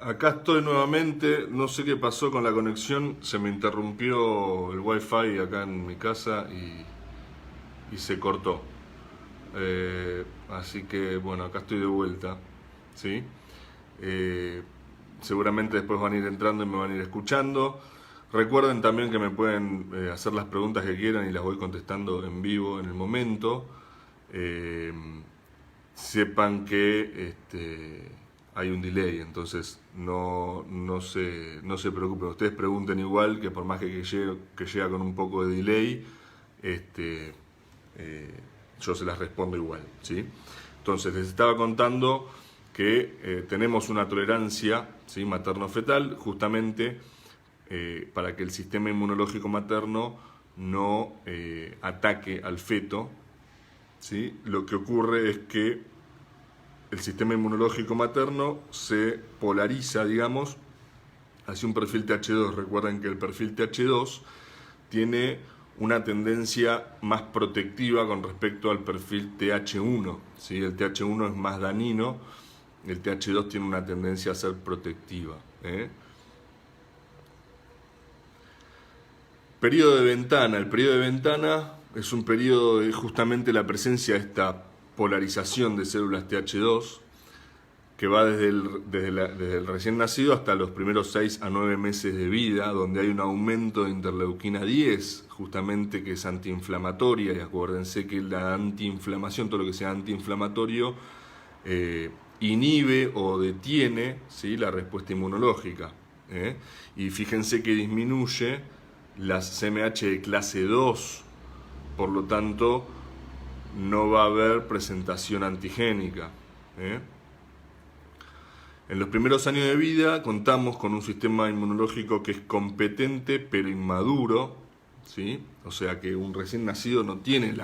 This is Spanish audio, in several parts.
Acá estoy nuevamente, no sé qué pasó con la conexión, se me interrumpió el wifi acá en mi casa y se cortó. Así que bueno, acá estoy de vuelta, ¿sí? Eh, Seguramente después van a ir entrando y me van a ir escuchando. Recuerden también que me pueden hacer las preguntas que quieran y las voy contestando en vivo en el momento. Eh, Sepan que hay un delay, entonces no se preocupen. Ustedes pregunten igual, que por más que llega con un poco de delay, este, eh, yo se las respondo igual, ¿sí? Entonces les estaba contando que tenemos una tolerancia, ¿sí?, materno-fetal, justamente para que el sistema inmunológico materno no ataque al feto, ¿sí? Lo que ocurre es que el sistema inmunológico materno se polariza, digamos, hacia un perfil TH2. Recuerden que el perfil TH2 tiene una tendencia más protectiva con respecto al perfil TH1, ¿sí? El TH1 es más dañino, el TH2 tiene una tendencia a ser protectiva, ¿eh? Periodo de ventana. El periodo de ventana es un periodo de justamente la presencia de esta polarización de células TH2 que va desde el recién nacido hasta los primeros 6 a 9 meses de vida, donde hay un aumento de interleuquina 10, justamente que es antiinflamatoria, y acuérdense que la antiinflamación, todo lo que sea antiinflamatorio, inhibe o detiene, ¿sí?, la respuesta inmunológica, ¿eh? Y fíjense que disminuye las CMH de clase 2, por lo tanto no va a haber presentación antigénica, ¿eh? En los primeros años de vida contamos con un sistema inmunológico que es competente pero inmaduro, ¿sí? O sea que un recién nacido no tiene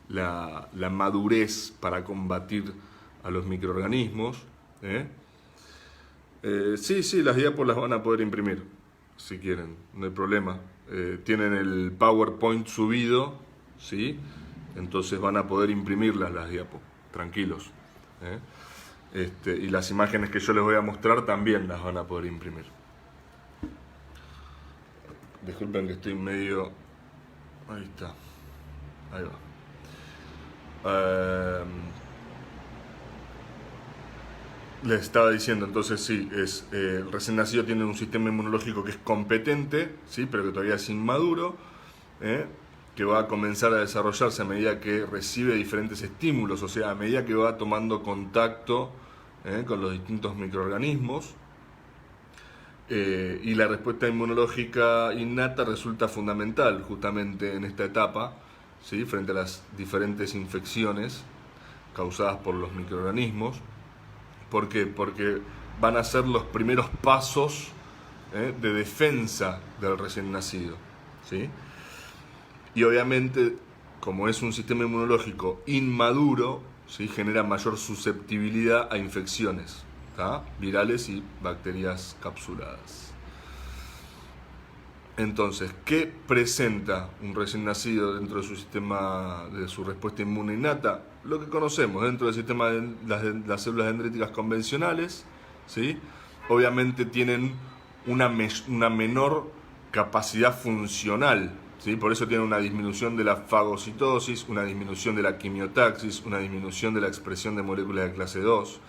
la madurez para combatir a los microorganismos, ¿eh? Sí, las diapos las van a poder imprimir, si quieren, no hay problema. Tienen el PowerPoint subido, ¿sí? Entonces van a poder imprimirlas las diapos, tranquilos, ¿eh? Y las imágenes que yo les voy a mostrar también las van a poder imprimir. Disculpen que estoy medio... Ahí está. Ahí va. Les estaba diciendo, entonces sí, el recién nacido tiene un sistema inmunológico que es competente, ¿sí?, pero que todavía es inmaduro, ¿eh?, que va a comenzar a desarrollarse a medida que recibe diferentes estímulos, o sea, a medida que va tomando contacto con los distintos microorganismos, y la respuesta inmunológica innata resulta fundamental justamente en esta etapa, ¿sí?, frente a las diferentes infecciones causadas por los microorganismos. ¿Por qué? Porque van a ser los primeros pasos de defensa del recién nacido, ¿sí? Y obviamente, como es un sistema inmunológico inmaduro, ¿sí?, genera mayor susceptibilidad a infecciones, ¿tá?, virales y bacterias capsuladas. Entonces, ¿qué presenta un recién nacido dentro de su sistema, de su respuesta inmune innata? Lo que conocemos dentro del sistema de las células dendríticas convencionales, ¿sí? Obviamente tienen una menor capacidad funcional, ¿sí? Por eso tienen una disminución de la fagocitosis, una disminución de la quimiotaxis, una disminución de la expresión de moléculas de clase 2.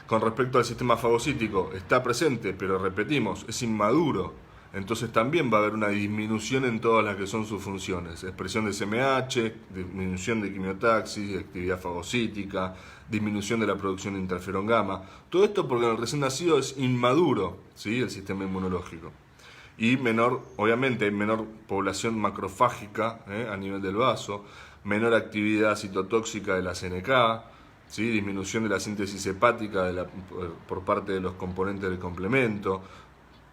Con respecto al sistema fagocítico, está presente, pero repetimos, es inmaduro. Entonces también va a haber una disminución en todas las que son sus funciones. Expresión de CMH, disminución de quimiotaxis, actividad fagocítica, disminución de la producción de interferón gamma. Todo esto porque en el recién nacido es inmaduro, ¿sí?, el sistema inmunológico. Y obviamente hay menor población macrofágica a nivel del vaso, menor actividad citotóxica de la CNK, ¿sí?, disminución de la síntesis hepática por parte de los componentes del complemento.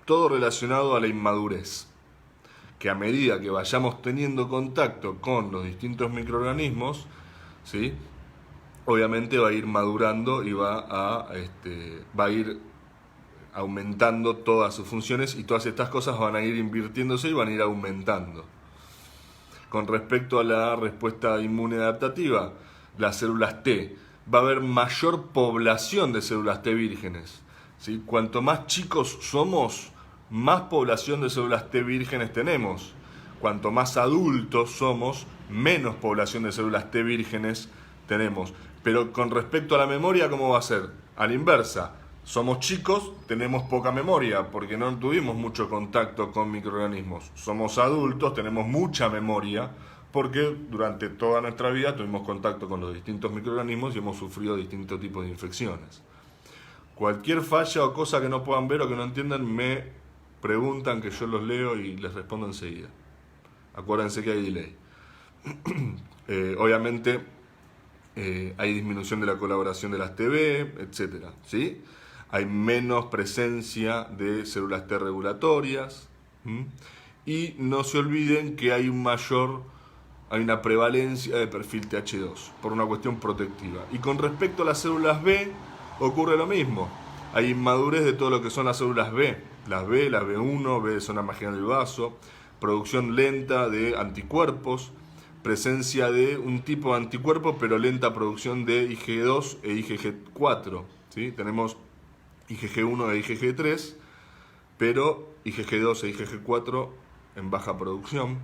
Todo relacionado a la inmadurez, que a medida que vayamos teniendo contacto con los distintos microorganismos, ¿sí?, obviamente va a ir madurando y va a ir aumentando todas sus funciones, y todas estas cosas van a ir invirtiéndose y van a ir aumentando. Con respecto a la respuesta inmune adaptativa, las células T, va a haber mayor población de células T vírgenes, ¿sí? Cuanto más chicos somos, más población de células T vírgenes tenemos. Cuanto más adultos somos, menos población de células T vírgenes tenemos. Pero con respecto a la memoria, ¿cómo va a ser? A la inversa. Somos chicos, tenemos poca memoria porque no tuvimos mucho contacto con microorganismos. Somos adultos, tenemos mucha memoria porque durante toda nuestra vida tuvimos contacto con los distintos microorganismos y hemos sufrido distintos tipos de infecciones. Cualquier falla o cosa que no puedan ver o que no entiendan, me preguntan, que yo los leo y les respondo enseguida. Acuérdense que hay delay. Obviamente hay disminución de la colaboración de las TB, etc. ¿Sí? Hay menos presencia de células T regulatorias. Y no se olviden que hay una prevalencia de perfil TH2 por una cuestión protectiva. Y con respecto a las células B, ocurre lo mismo. Hay inmadurez de todo lo que son las células B. Las B1, B de zona marginal del vaso, producción lenta de anticuerpos, presencia de un tipo de anticuerpo, pero lenta producción de IgG2 e IgG4. ¿Sí? Tenemos IgG1 e IgG3, pero IgG2 e IgG4 en baja producción.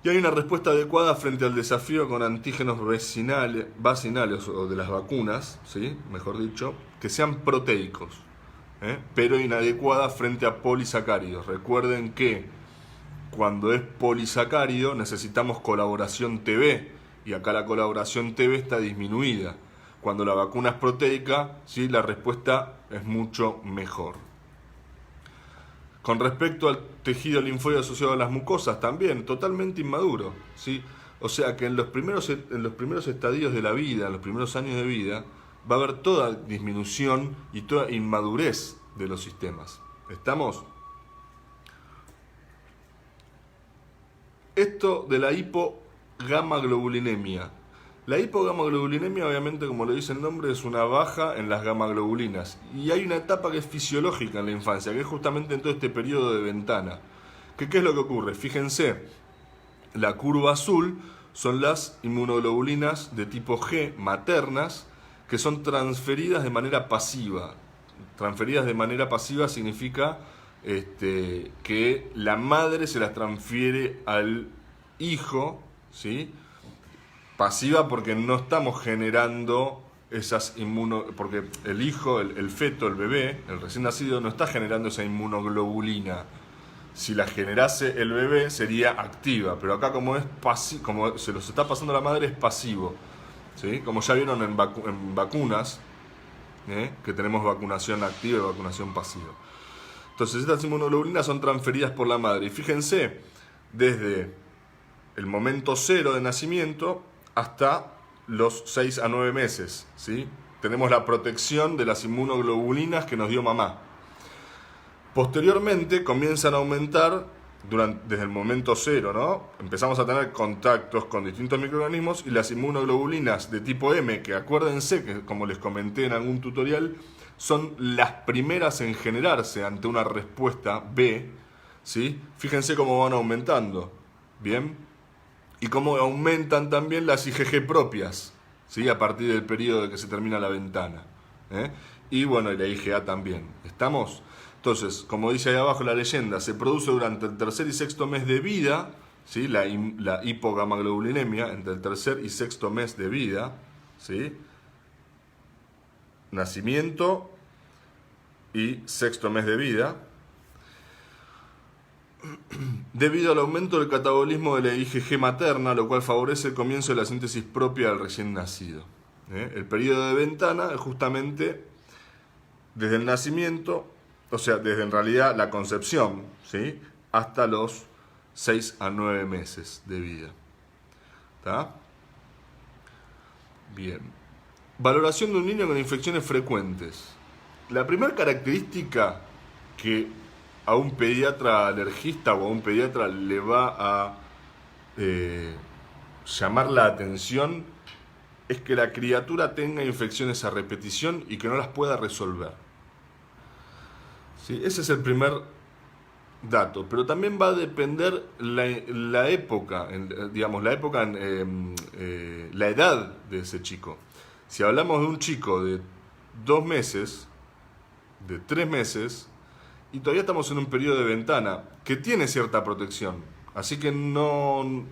Y hay una respuesta adecuada frente al desafío con antígenos vacinales o de las vacunas, ¿sí? Mejor dicho, que sean proteicos, pero inadecuada frente a polisacáridos. Recuerden que cuando es polisacárido necesitamos colaboración TB, y acá la colaboración TB está disminuida. Cuando la vacuna es proteica, ¿sí? La respuesta es mucho mejor. Con respecto al tejido linfóide asociado a las mucosas, también totalmente inmaduro, ¿sí? O sea que en los primeros estadios de la vida, en los primeros años de vida, va a haber toda disminución y toda inmadurez de los sistemas. ¿Estamos? Esto de la hipogamaglobulinemia. La hipogamaglobulinemia, obviamente, como lo dice el nombre, es una baja en las gamaglobulinas. Y hay una etapa que es fisiológica en la infancia, que es justamente en todo este periodo de ventana. ¿Qué es lo que ocurre? Fíjense, la curva azul son las inmunoglobulinas de tipo G maternas, que son transferidas de manera pasiva. Transferidas de manera pasiva significa que la madre se las transfiere al hijo, ¿sí? Pasiva porque no estamos generando esas porque el hijo, el feto, el bebé, el recién nacido, no está generando esa inmunoglobulina. Si la generase el bebé sería activa, pero acá como se los está pasando a la madre, es pasivo, ¿sí? Como ya vieron en vacunas, que tenemos vacunación activa y vacunación pasiva. Entonces estas inmunoglobulinas son transferidas por la madre. Y fíjense, desde el momento cero de nacimiento hasta los 6 a 9 meses, ¿sí? Tenemos la protección de las inmunoglobulinas que nos dio mamá. Posteriormente comienzan a aumentar desde el momento cero, ¿no? Empezamos a tener contactos con distintos microorganismos y las inmunoglobulinas de tipo M, que acuérdense que, como les comenté en algún tutorial, son las primeras en generarse ante una respuesta B, ¿sí? Fíjense cómo van aumentando, ¿bien? Y cómo aumentan también las IgG propias, ¿sí? A partir del periodo de que se termina la ventana, y bueno, y la IgA también. ¿Estamos? Entonces, como dice ahí abajo la leyenda, se produce durante el tercer y sexto mes de vida, ¿sí? La hipogamaglobulinemia entre el tercer y sexto mes de vida, ¿sí? Nacimiento y sexto mes de vida, debido al aumento del catabolismo de la IgG materna, lo cual favorece el comienzo de la síntesis propia del recién nacido. El periodo de ventana es justamente desde el nacimiento, o sea, desde en realidad la concepción, ¿sí? Hasta los 6 a 9 meses de vida. ¿Está? Bien. Valoración de un niño con infecciones frecuentes. La primera característica que a un pediatra alergista o a un pediatra le va a llamar la atención es que la criatura tenga infecciones a repetición y que no las pueda resolver. ¿Sí? Ese es el primer dato, pero también va a depender la época, la edad de ese chico. Si hablamos de un chico de 2 meses, de 3 meses y todavía estamos en un periodo de ventana que tiene cierta protección. Así que no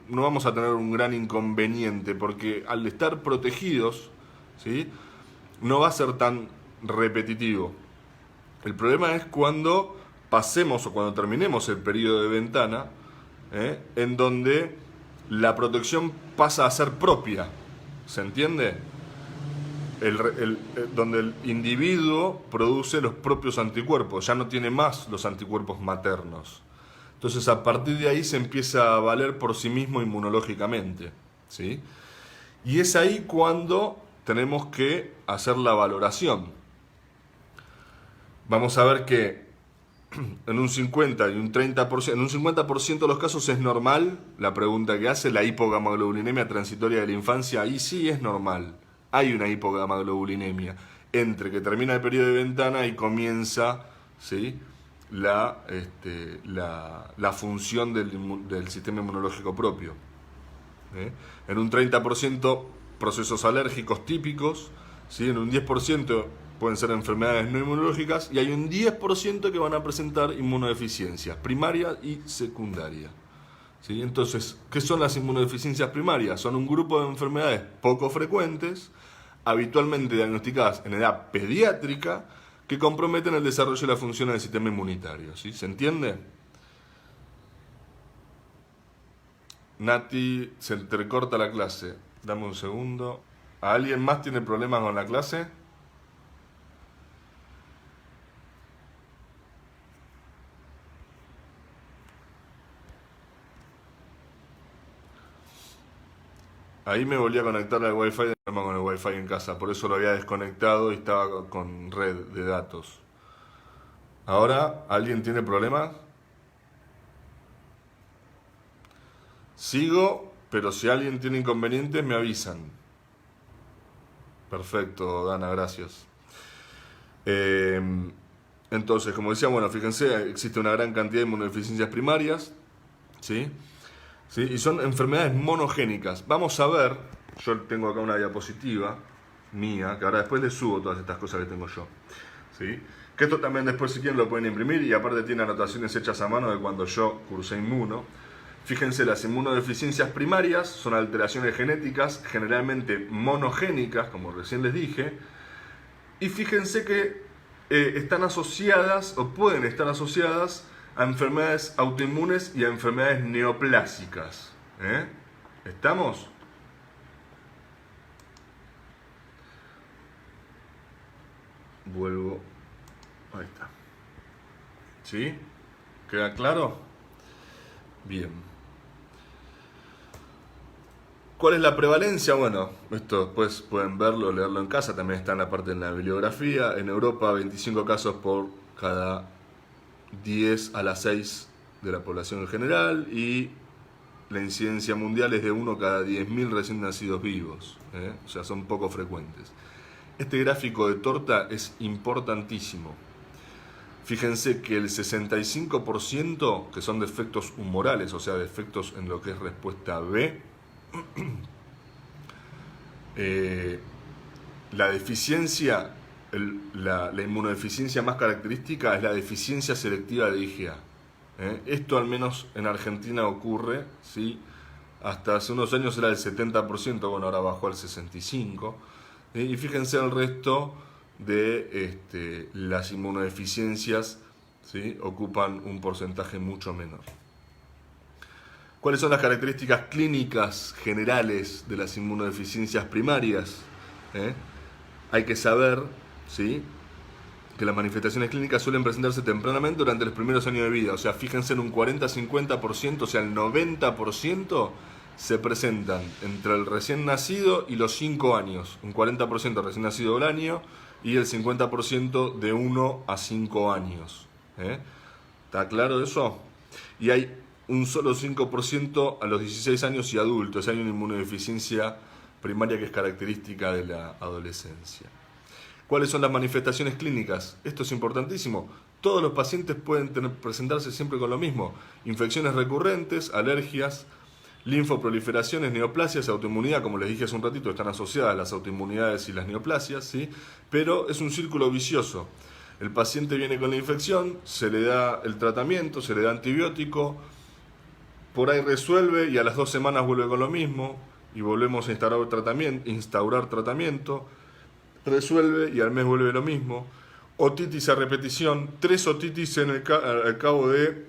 vamos a tener un gran inconveniente porque al estar protegidos, ¿sí?, no va a ser tan repetitivo. El problema es cuando pasemos o cuando terminemos el periodo de ventana, en donde la protección pasa a ser propia. ¿Se entiende? Donde el individuo produce los propios anticuerpos, ya no tiene más los anticuerpos maternos. Entonces a partir de ahí se empieza a valer por sí mismo inmunológicamente, ¿sí? Y es ahí cuando tenemos que hacer la valoración. Vamos a ver que en un 50 y un 30%, en un 50% de los casos es normal, la pregunta que hace, la hipogamaglobulinemia transitoria de la infancia, ahí sí es normal. Hay una hipogamaglobulinemia entre que termina el periodo de ventana y comienza, ¿sí?, la función del sistema inmunológico propio. En un 30% procesos alérgicos típicos, ¿sí?, en un 10% pueden ser enfermedades no inmunológicas y hay un 10% que van a presentar inmunodeficiencias primarias y secundarias. ¿Sí? Entonces, ¿qué son las inmunodeficiencias primarias? Son un grupo de enfermedades poco frecuentes, habitualmente diagnosticadas en edad pediátrica, que comprometen el desarrollo y la función del sistema inmunitario. ¿Sí? ¿Se entiende? Nati, se entrecorta la clase. Dame un segundo. ¿Alguien más tiene problemas con la clase? Ahí me volví a conectar al Wi-Fi con el Wi-Fi en casa, por eso lo había desconectado y estaba con red de datos. Ahora, ¿alguien tiene problemas? Sigo, pero si alguien tiene inconvenientes me avisan. Perfecto, Dana, gracias. Entonces, como decía, bueno, fíjense, existe una gran cantidad de inmunodeficiencias primarias, ¿sí? ¿Sí? Y son enfermedades monogénicas. Vamos a ver, yo tengo acá una diapositiva mía, que ahora después les subo todas estas cosas que tengo yo, ¿sí? Que esto también después si quieren lo pueden imprimir y aparte tiene anotaciones hechas a mano de cuando yo cursé inmuno. Fíjense, las inmunodeficiencias primarias son alteraciones genéticas generalmente monogénicas, como recién les dije, y fíjense que están asociadas o pueden estar asociadas a enfermedades autoinmunes y a enfermedades neoplásicas. ¿Estamos? Vuelvo. Ahí está. ¿Sí? ¿Queda claro? Bien. ¿Cuál es la prevalencia? Bueno, esto después pueden verlo, leerlo en casa, también está en la parte de la bibliografía. En Europa, 25 casos por cada 10 a las 6 de la población en general y la incidencia mundial es de 1 cada 10.000 recién nacidos vivos, o sea, son poco frecuentes. Este gráfico de torta es importantísimo. Fíjense que el 65%, que son defectos humorales, o sea, defectos en lo que es respuesta B, la deficiencia, la inmunodeficiencia más característica es la deficiencia selectiva de IgA. Esto al menos en Argentina ocurre, ¿sí? Hasta hace unos años era del 70%, bueno, ahora bajó al 65%. Y fíjense el resto de las inmunodeficiencias, ¿sí?, ocupan un porcentaje mucho menor. ¿Cuáles son las características clínicas generales de las inmunodeficiencias primarias? Hay que saber, ¿sí?, que las manifestaciones clínicas suelen presentarse tempranamente durante los primeros años de vida. O sea, fíjense en un 40-50%, o sea, el 90% se presentan entre el recién nacido y los 5 años. Un 40% recién nacido del año y el 50% de 1 a 5 años. ¿Está claro eso? Y hay un solo 5% a los 16 años y adultos. Hay una inmunodeficiencia primaria que es característica de la adolescencia. ¿Cuáles son las manifestaciones clínicas? Esto es importantísimo. Todos los pacientes pueden presentarse siempre con lo mismo. Infecciones recurrentes, alergias, linfoproliferaciones, neoplasias, autoinmunidad, como les dije hace un ratito, están asociadas las autoinmunidades y las neoplasias, ¿sí? Pero es un círculo vicioso. El paciente viene con la infección, se le da el tratamiento, se le da antibiótico, por ahí resuelve y a las 2 semanas vuelve con lo mismo y volvemos a instaurar tratamiento, resuelve y al mes vuelve lo mismo. Otitis a repetición, 3 otitis al cabo de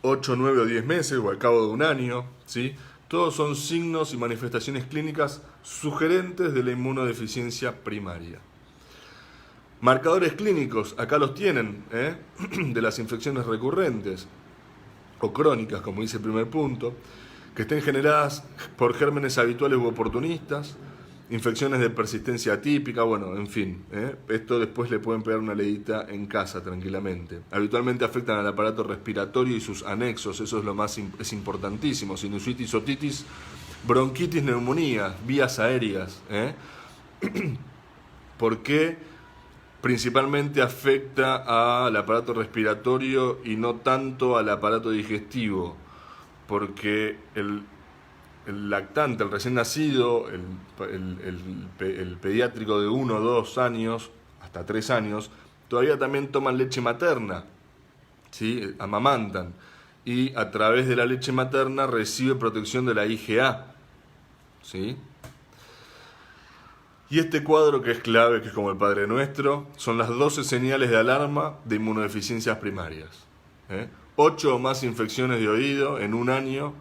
8, 9 o 10 meses o al cabo de un año, ¿sí? Todos son signos y manifestaciones clínicas sugerentes de la inmunodeficiencia primaria. Marcadores clínicos, acá los tienen, de las infecciones recurrentes o crónicas, como dice el primer punto, que estén generadas por gérmenes habituales u oportunistas, infecciones de persistencia atípica, bueno, en fin, esto después le pueden pegar una leidita en casa tranquilamente. Habitualmente afectan al aparato respiratorio y sus anexos, eso es lo más es importantísimo, sinusitis, otitis, bronquitis, neumonía, vías aéreas, ¿Por qué? Principalmente afecta al aparato respiratorio y no tanto al aparato digestivo, porque el lactante, el recién nacido, el pediátrico de 1, 2 años, hasta 3 años, todavía también toman leche materna, ¿sí? Amamantan, y a través de la leche materna recibe protección de la IgA, ¿sí? Y este cuadro que es clave, que es como el Padre Nuestro, son las 12 señales de alarma de inmunodeficiencias primarias. 8 o más infecciones de oído en un año,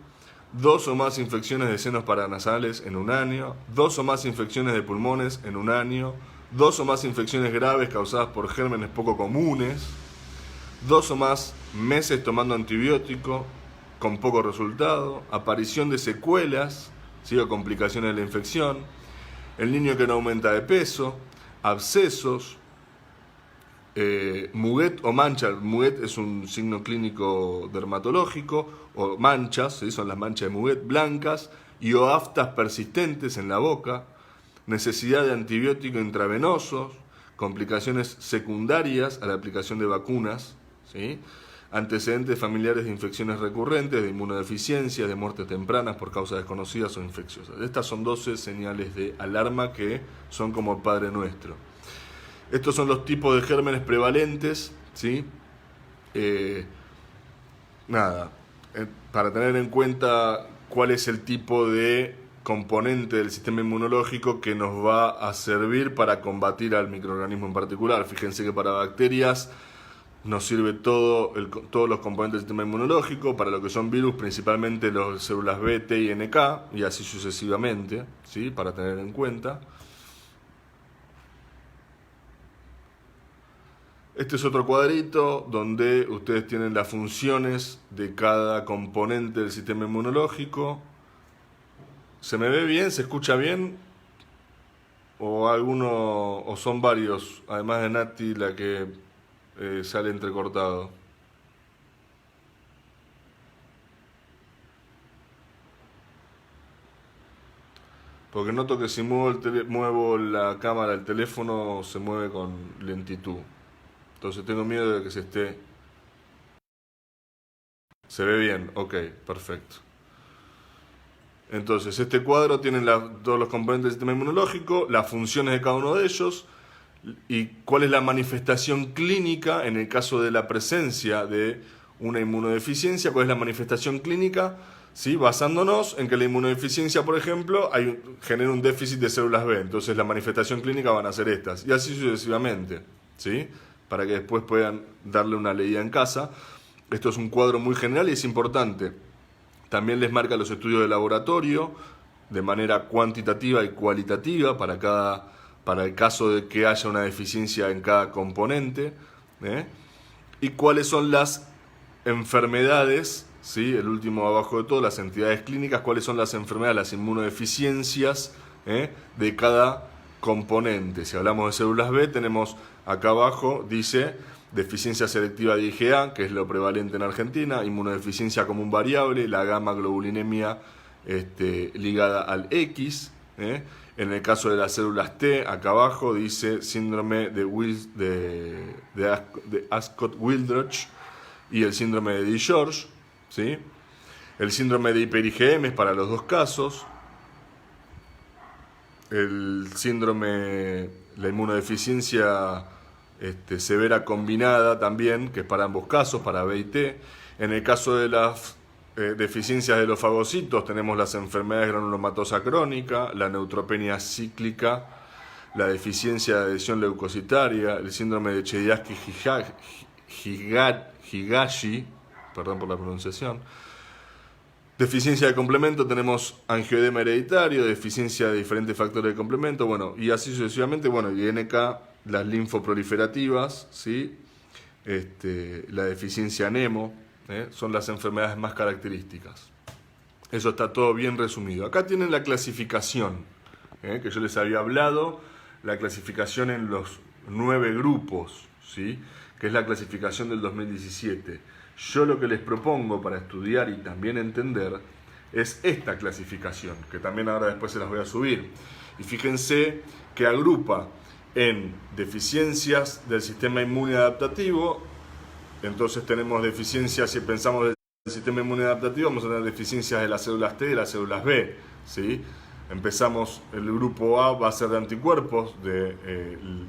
2 o más infecciones de senos paranasales en un año, 2 o más infecciones de pulmones en un año, 2 o más infecciones graves causadas por gérmenes poco comunes, 2 o más meses tomando antibiótico con poco resultado, aparición de secuelas, ¿sí? O complicaciones de la infección, el niño que no aumenta de peso, abscesos, muguet o mancha. Muguet es un signo clínico dermatológico, o manchas, ¿sí? Son las manchas de muguet blancas, y o aftas persistentes en la boca, necesidad de antibiótico intravenosos, complicaciones secundarias a la aplicación de vacunas, ¿sí? Antecedentes familiares de infecciones recurrentes, de inmunodeficiencia, de muertes tempranas por causas desconocidas o infecciosas. Estas son 12 señales de alarma que son como el Padre Nuestro. Estos son los tipos de gérmenes prevalentes, ¿sí? Para tener en cuenta cuál es el tipo de componente del sistema inmunológico que nos va a servir para combatir al microorganismo en particular. Fíjense que para bacterias nos sirve todos los componentes del sistema inmunológico, para lo que son virus principalmente las células B, T y NK, y así sucesivamente, ¿sí? Para tener en cuenta. Este es otro cuadrito donde ustedes tienen las funciones de cada componente del sistema inmunológico. ¿Se me ve bien? ¿Se escucha bien? ¿O son varios? Además de Nati, la que sale entrecortado. Porque noto que si muevo la cámara del teléfono se mueve con lentitud. Entonces tengo miedo de que Se ve bien, ok, perfecto. Entonces este cuadro tiene todos los componentes del sistema inmunológico, las funciones de cada uno de ellos y cuál es la manifestación clínica en el caso de la presencia de una inmunodeficiencia, cuál es la manifestación clínica, ¿sí? Basándonos en que la inmunodeficiencia, por ejemplo, genera un déficit de células B, entonces la manifestación clínica van a ser estas, y así sucesivamente, ¿sí? Para que después puedan darle una leída en casa. Esto es un cuadro muy general y es importante. También les marca los estudios de laboratorio de manera cuantitativa y cualitativa para el caso de que haya una deficiencia en cada componente, y cuáles son las enfermedades, ¿sí? El último abajo de todo, las entidades clínicas, cuáles son las enfermedades, las inmunodeficiencias de cada componente. Si hablamos de células B, tenemos acá abajo, dice deficiencia selectiva de IgA, que es lo prevalente en Argentina, inmunodeficiencia común variable, la gamma globulinemia ligada al X. En el caso de las células T, acá abajo dice síndrome de Ascott-Wildrich y el síndrome de DiGeorge, ¿sí? El síndrome de hiper-IgM es para los dos casos. El síndrome, la inmunodeficiencia severa combinada también, que es para ambos casos, para B y T. En el caso de las deficiencias de los fagocitos tenemos las enfermedades granulomatosa crónica, la neutropenia cíclica, la deficiencia de adhesión leucocitaria, el síndrome de Chidiaski-Higashi, perdón por la pronunciación. Deficiencia de complemento, tenemos angioedema hereditario, deficiencia de diferentes factores de complemento, bueno, y así sucesivamente, bueno, y NK, las linfoproliferativas, ¿sí? La deficiencia NEMO, son las enfermedades más características. Eso está todo bien resumido. Acá tienen la clasificación, que yo les había hablado, la clasificación en los 9 grupos, ¿sí? Que es la clasificación del 2017. Yo lo que les propongo para estudiar y también entender es esta clasificación, que también ahora después se las voy a subir. Y fíjense que agrupa en deficiencias del sistema inmune adaptativo. Entonces tenemos deficiencias, si pensamos del sistema inmune adaptativo, vamos a tener deficiencias de las células T y de las células B, ¿sí? Empezamos, el grupo A va a ser de anticuerpos, de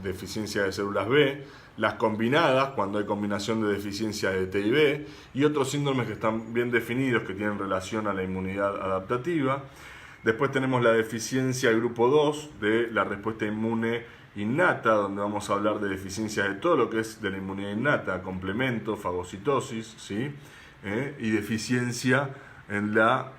deficiencia de células B, las combinadas, cuando hay combinación de deficiencia de T y B, y otros síndromes que están bien definidos, que tienen relación a la inmunidad adaptativa. Después tenemos la deficiencia del grupo 2, de la respuesta inmune innata, donde vamos a hablar de deficiencias de todo lo que es de la inmunidad innata, complemento, fagocitosis, ¿sí? Y deficiencia en la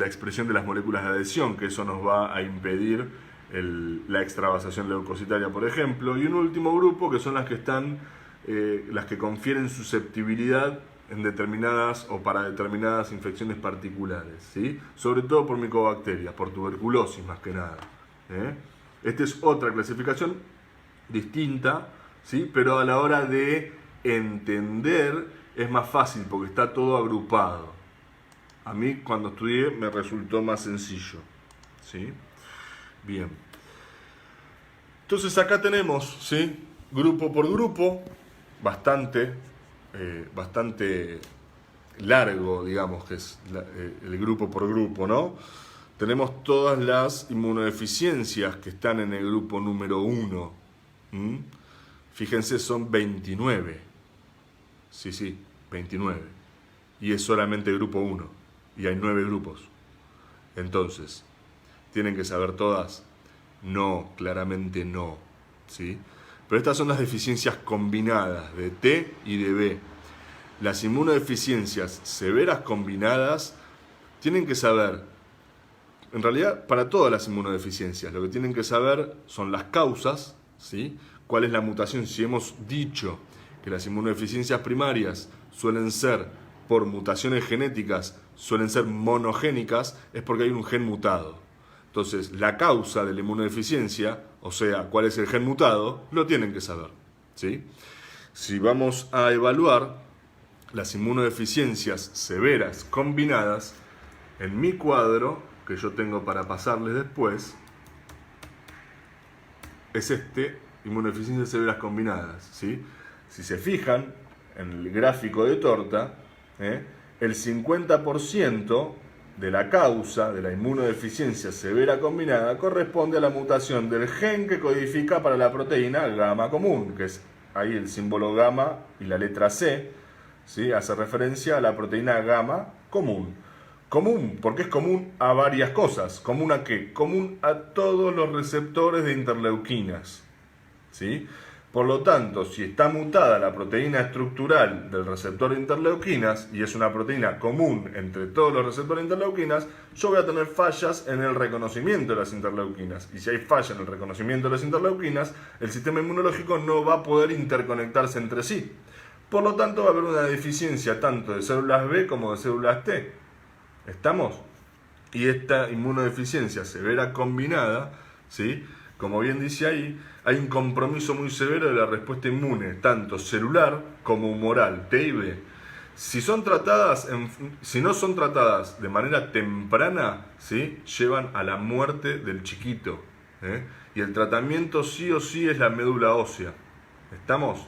expresión de las moléculas de adhesión, que eso nos va a impedir la extravasación leucocitaria, por ejemplo. Y un último grupo, que son las que están, las que confieren susceptibilidad en determinadas o para determinadas infecciones particulares, ¿sí? Sobre todo por micobacterias, por tuberculosis más que nada. Esta es otra clasificación distinta, ¿sí? Pero a la hora de entender es más fácil porque está todo agrupado. A mí cuando estudié me resultó más sencillo, ¿sí? Bien. Entonces acá tenemos, ¿sí? Grupo por grupo, bastante largo, digamos, que es el grupo por grupo, ¿no? Tenemos todas las inmunodeficiencias que están en el grupo número 1. Fíjense, son 29. Sí, 29. Y es solamente el grupo 1. Y hay 9 grupos. Entonces, ¿tienen que saber todas? No, claramente no, ¿sí? Pero estas son las deficiencias combinadas de T y de B. Las inmunodeficiencias severas combinadas tienen que saber, en realidad para todas las inmunodeficiencias, lo que tienen que saber son las causas, ¿sí? ¿Cuál es la mutación? Si hemos dicho que las inmunodeficiencias primarias suelen ser por mutaciones genéticas, suelen ser monogénicas, es porque hay un gen mutado. Entonces, la causa de la inmunodeficiencia, o sea, cuál es el gen mutado, lo tienen que saber, ¿sí? Si vamos a evaluar las inmunodeficiencias severas combinadas, en mi cuadro, que yo tengo para pasarles después, es inmunodeficiencias severas combinadas, ¿sí? Si se fijan en el gráfico de torta, el 50% de la causa de la inmunodeficiencia severa combinada corresponde a la mutación del gen que codifica para la proteína gamma común, que es ahí el símbolo gamma y la letra C, ¿sí? Hace referencia a la proteína gamma común. Común, porque es común a varias cosas. ¿Común a qué? Común a todos los receptores de interleuquinas, ¿sí? Por lo tanto, si está mutada la proteína estructural del receptor de interleuquinas y es una proteína común entre todos los receptores de interleuquinas, yo voy a tener fallas en el reconocimiento de las interleuquinas. Y si hay falla en el reconocimiento de las interleuquinas, el sistema inmunológico no va a poder interconectarse entre sí. Por lo tanto, va a haber una deficiencia tanto de células B como de células T. ¿Estamos? Y esta inmunodeficiencia severa combinada, ¿sí? Como bien dice ahí, hay un compromiso muy severo de la respuesta inmune, tanto celular como humoral, T y B. Si no son tratadas de manera temprana, ¿sí? Llevan a la muerte del chiquito, y el tratamiento sí o sí es la médula ósea. ¿Estamos?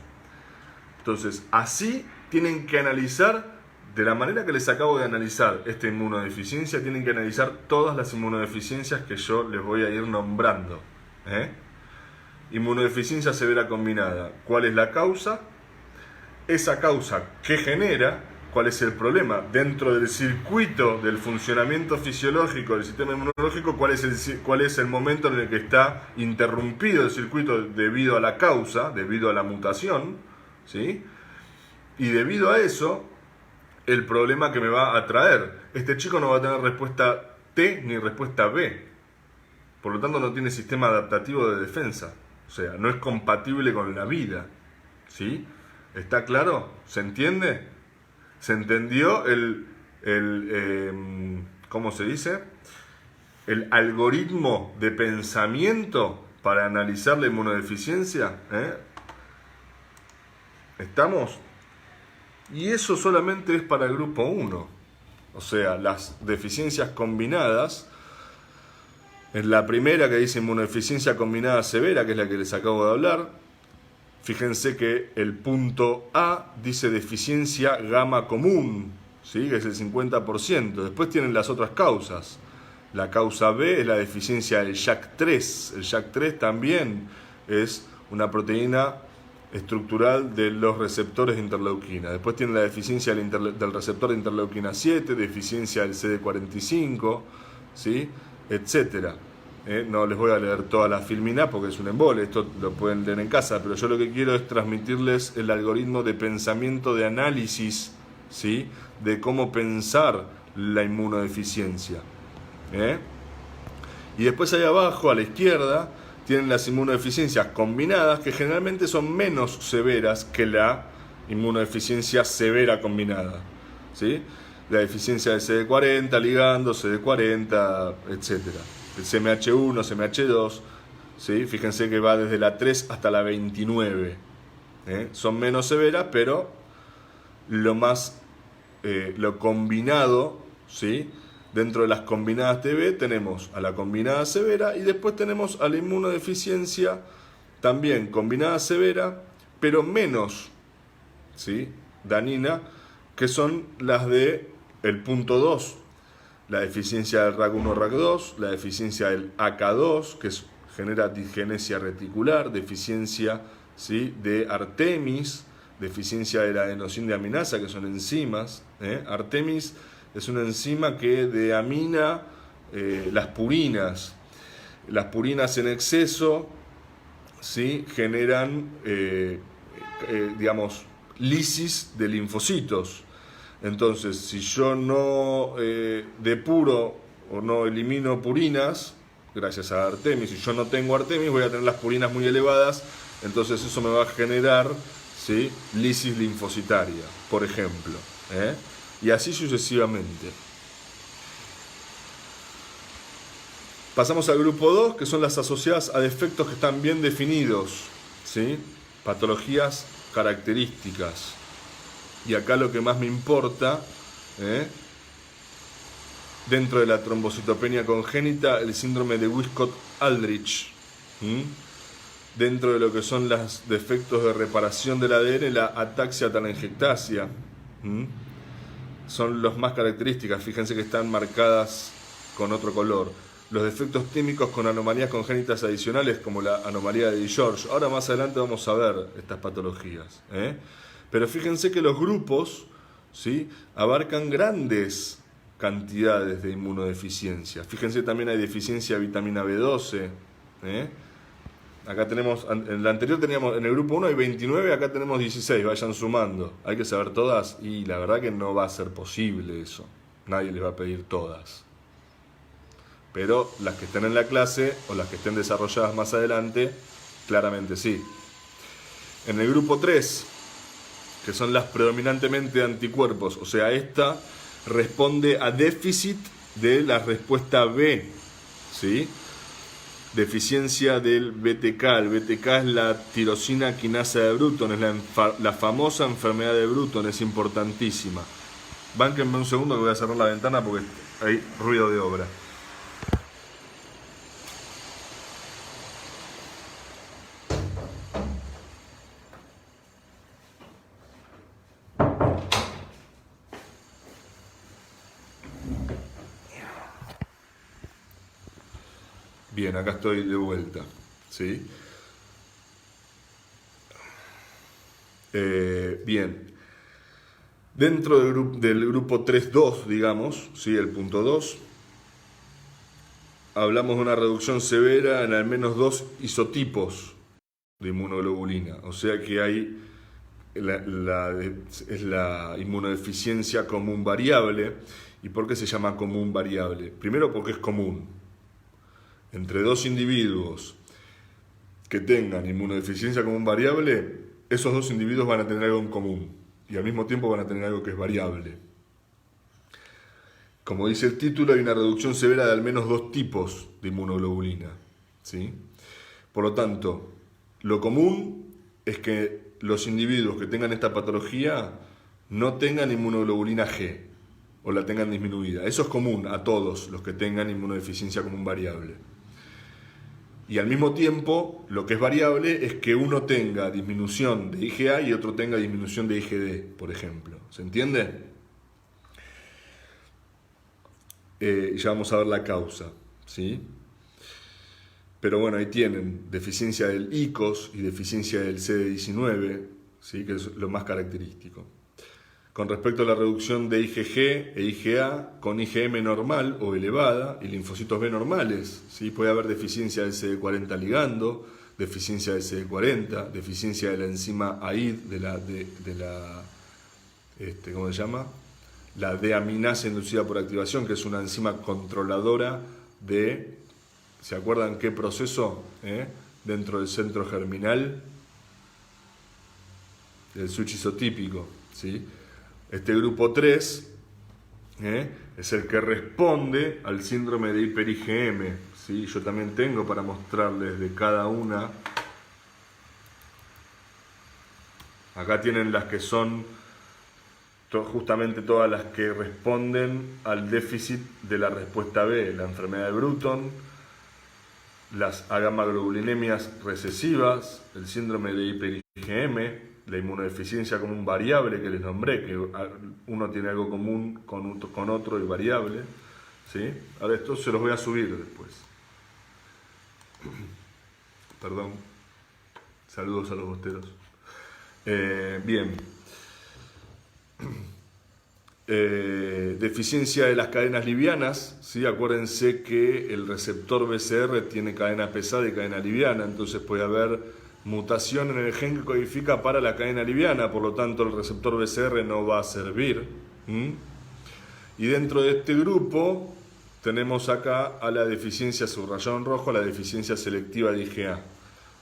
Entonces, así tienen que analizar de la manera que les acabo de analizar esta inmunodeficiencia, tienen que analizar todas las inmunodeficiencias que yo les voy a ir nombrando. Inmunodeficiencia severa combinada. ¿Cuál es la causa? Esa causa, ¿qué genera? ¿Cuál es el problema? Dentro del circuito del funcionamiento fisiológico del sistema inmunológico, ¿cuál es el momento en el que está interrumpido el circuito debido a la causa, debido a la mutación? ¿Sí? Y debido a eso, el problema que me va a traer. Este chico no va a tener respuesta T ni respuesta B. Por lo tanto, no tiene sistema adaptativo de defensa. O sea, no es compatible con la vida. ¿Sí? ¿Está claro? ¿Se entiende? ¿Se entendió ¿cómo se dice? El algoritmo de pensamiento para analizar la inmunodeficiencia? ¿Estamos? Y eso solamente es para el grupo 1. O sea, las deficiencias combinadas. En la primera que dice inmunodeficiencia combinada severa, que es la que les acabo de hablar, fíjense que el punto A dice deficiencia gamma común, ¿sí? Que es el 50%. Después tienen las otras causas. La causa B es la deficiencia del JAK3. El JAK3 también es una proteína estructural de los receptores de interleuquina. Después tiene la deficiencia del receptor de interleuquina 7, deficiencia del CD45, ¿sí? Etcétera. No les voy a leer toda la filmina porque es un embole, esto lo pueden leer en casa, pero yo lo que quiero es transmitirles el algoritmo de pensamiento, de análisis, ¿sí? De cómo pensar la inmunodeficiencia. Y después ahí abajo, a la izquierda, tienen las inmunodeficiencias combinadas, que generalmente son menos severas que la inmunodeficiencia severa combinada, ¿sí? La deficiencia de CD40, ligando, CD40, etcétera. El CMH1, CMH2, ¿sí? Fíjense que va desde la 3 hasta la 29. Son menos severas, pero lo combinado, ¿sí? Dentro de las combinadas TB tenemos a la combinada severa y después tenemos a la inmunodeficiencia también combinada severa, pero menos, ¿sí? Dañina, que son las de el punto 2. La deficiencia del RAC1, RAC2, la deficiencia del AK2, que genera disgenesia reticular, deficiencia, ¿sí? De Artemis, deficiencia de la adenosina que son enzimas. Artemis es una enzima que deamina las purinas. Las purinas en exceso, ¿sí? Generan, lisis de linfocitos. Entonces, si yo no depuro o no elimino purinas, gracias a Artemis, si yo no tengo Artemis, voy a tener las purinas muy elevadas, entonces eso me va a generar, ¿sí? Lisis linfocitaria, por ejemplo. Y así sucesivamente. Pasamos al grupo 2, que son las asociadas a defectos que están bien definidos, ¿sí? Patologías características. Y acá lo que más me importa, dentro de la trombocitopenia congénita, el síndrome de Wiskott-Aldrich. Dentro de lo que son los defectos de reparación del ADN, la ataxia telangiectasia. Son los más características, fíjense que están marcadas con otro color. Los defectos químicos con anomalías congénitas adicionales, como la anomalía de DiGeorge. Ahora más adelante vamos a ver estas patologías. Pero fíjense que los grupos, ¿sí? Abarcan grandes cantidades de inmunodeficiencia. Fíjense, también hay deficiencia de vitamina B12. Acá tenemos, en la anterior teníamos, en el grupo 1 hay 29, acá tenemos 16, vayan sumando. Hay que saber todas y la verdad que no va a ser posible eso. Nadie les va a pedir todas. Pero las que estén en la clase o las que estén desarrolladas más adelante, claramente sí. En el grupo 3, que son las predominantemente de anticuerpos, o sea, esta responde a déficit de la respuesta B, ¿sí? Deficiencia del BTK. El BTK es la tirosina quinasa de Bruton, es la famosa enfermedad de Bruton, es importantísima. Bánquenme un segundo que voy a cerrar la ventana porque hay ruido de obra. Bien, acá estoy de vuelta. ¿Sí? Bien. Dentro del grupo 3.2, digamos, ¿sí? El punto 2, hablamos de una reducción severa en al menos 2 isotipos de inmunoglobulina. O sea que hay es la inmunodeficiencia común variable. ¿Y por qué se llama común variable? Primero porque es común. Entre dos individuos que tengan inmunodeficiencia común variable, esos dos individuos van a tener algo en común y al mismo tiempo van a tener algo que es variable. Como dice el título, hay una reducción severa de al menos 2 tipos de inmunoglobulina, ¿sí? Por lo tanto, lo común es que los individuos que tengan esta patología no tengan inmunoglobulina G o la tengan disminuida. Eso es común a todos los que tengan inmunodeficiencia común variable. Y al mismo tiempo, lo que es variable es que uno tenga disminución de IgA y otro tenga disminución de IgD, por ejemplo. ¿Se entiende? Ya vamos a ver la causa, ¿sí? Pero bueno, ahí tienen deficiencia del ICOS y deficiencia del CD19, ¿sí? Que es lo más característico. Con respecto a la reducción de IgG e IgA con IgM normal o elevada y linfocitos B normales, ¿sí? Puede haber deficiencia del CD40 ligando, deficiencia del CD40, deficiencia de la enzima AID, ¿cómo se llama? La deaminasa inducida por activación, que es una enzima controladora de, ¿se acuerdan qué proceso? Dentro del centro germinal del switch isotípico, ¿sí? Este grupo 3 es el que responde al síndrome de hiper-IgM, ¿sí? Yo también tengo para mostrarles de cada una. Acá tienen las que son justamente todas las que responden al déficit de la respuesta B, la enfermedad de Bruton, las agammaglobulinemias recesivas, el síndrome de hiper-IgM, la inmunodeficiencia común variable que les nombré, que uno tiene algo común con otro y variable, ¿sí? Ahora esto se los voy a subir después. Perdón. Saludos a los bosteros. Bien. Deficiencia de las cadenas livianas, ¿sí? Acuérdense que el receptor BCR tiene cadena pesada y cadena liviana, entonces puede haber mutación en el gen que codifica para la cadena liviana, por lo tanto el receptor BCR no va a servir. Y dentro de este grupo tenemos acá a la deficiencia subrayado en rojo, la deficiencia selectiva de IgA.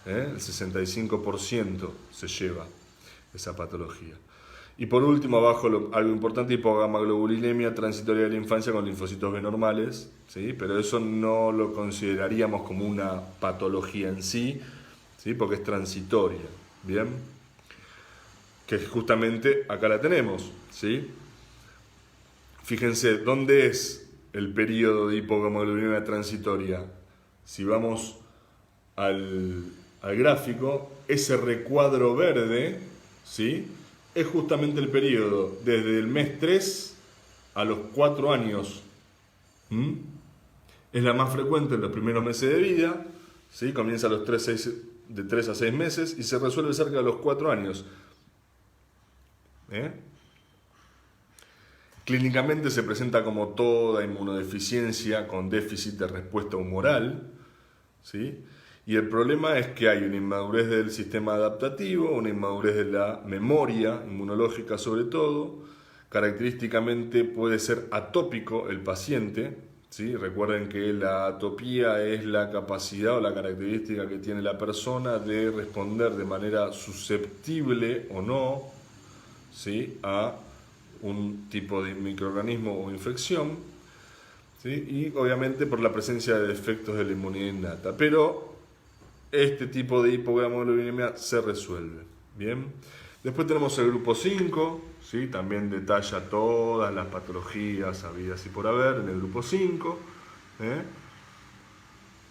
El 65% se lleva esa patología. Y por último, abajo algo importante, hipogammaglobulinemia transitoria de la infancia con linfocitos B normales, ¿sí? Pero eso no lo consideraríamos como una patología en sí, ¿sí? Porque es transitoria, ¿bien? Que justamente acá la tenemos, ¿sí? Fíjense, ¿dónde es el periodo de hipogammaglobulinemia transitoria? Si vamos al gráfico, ese recuadro verde, ¿sí? Es justamente el periodo desde el mes 3 a los 4 años. Es la más frecuente en los primeros meses de vida, ¿sí? Comienza a los de 3 a 6 meses y se resuelve cerca de los 4 años. Clínicamente se presenta como toda inmunodeficiencia con déficit de respuesta humoral, ¿sí? Y el problema es que hay una inmadurez del sistema adaptativo, una inmadurez de la memoria inmunológica sobre todo. Característicamente puede ser atópico el paciente, ¿sí? Recuerden que la atopía es la capacidad o la característica que tiene la persona de responder de manera susceptible o no, ¿sí? A un tipo de microorganismo o infección, ¿sí? Y obviamente por la presencia de defectos de la inmunidad innata. Pero este tipo de hipogammaglobulinemia se resuelve. Bien. Después tenemos el grupo 5, ¿sí? También detalla todas las patologías habidas y por haber en el grupo 5,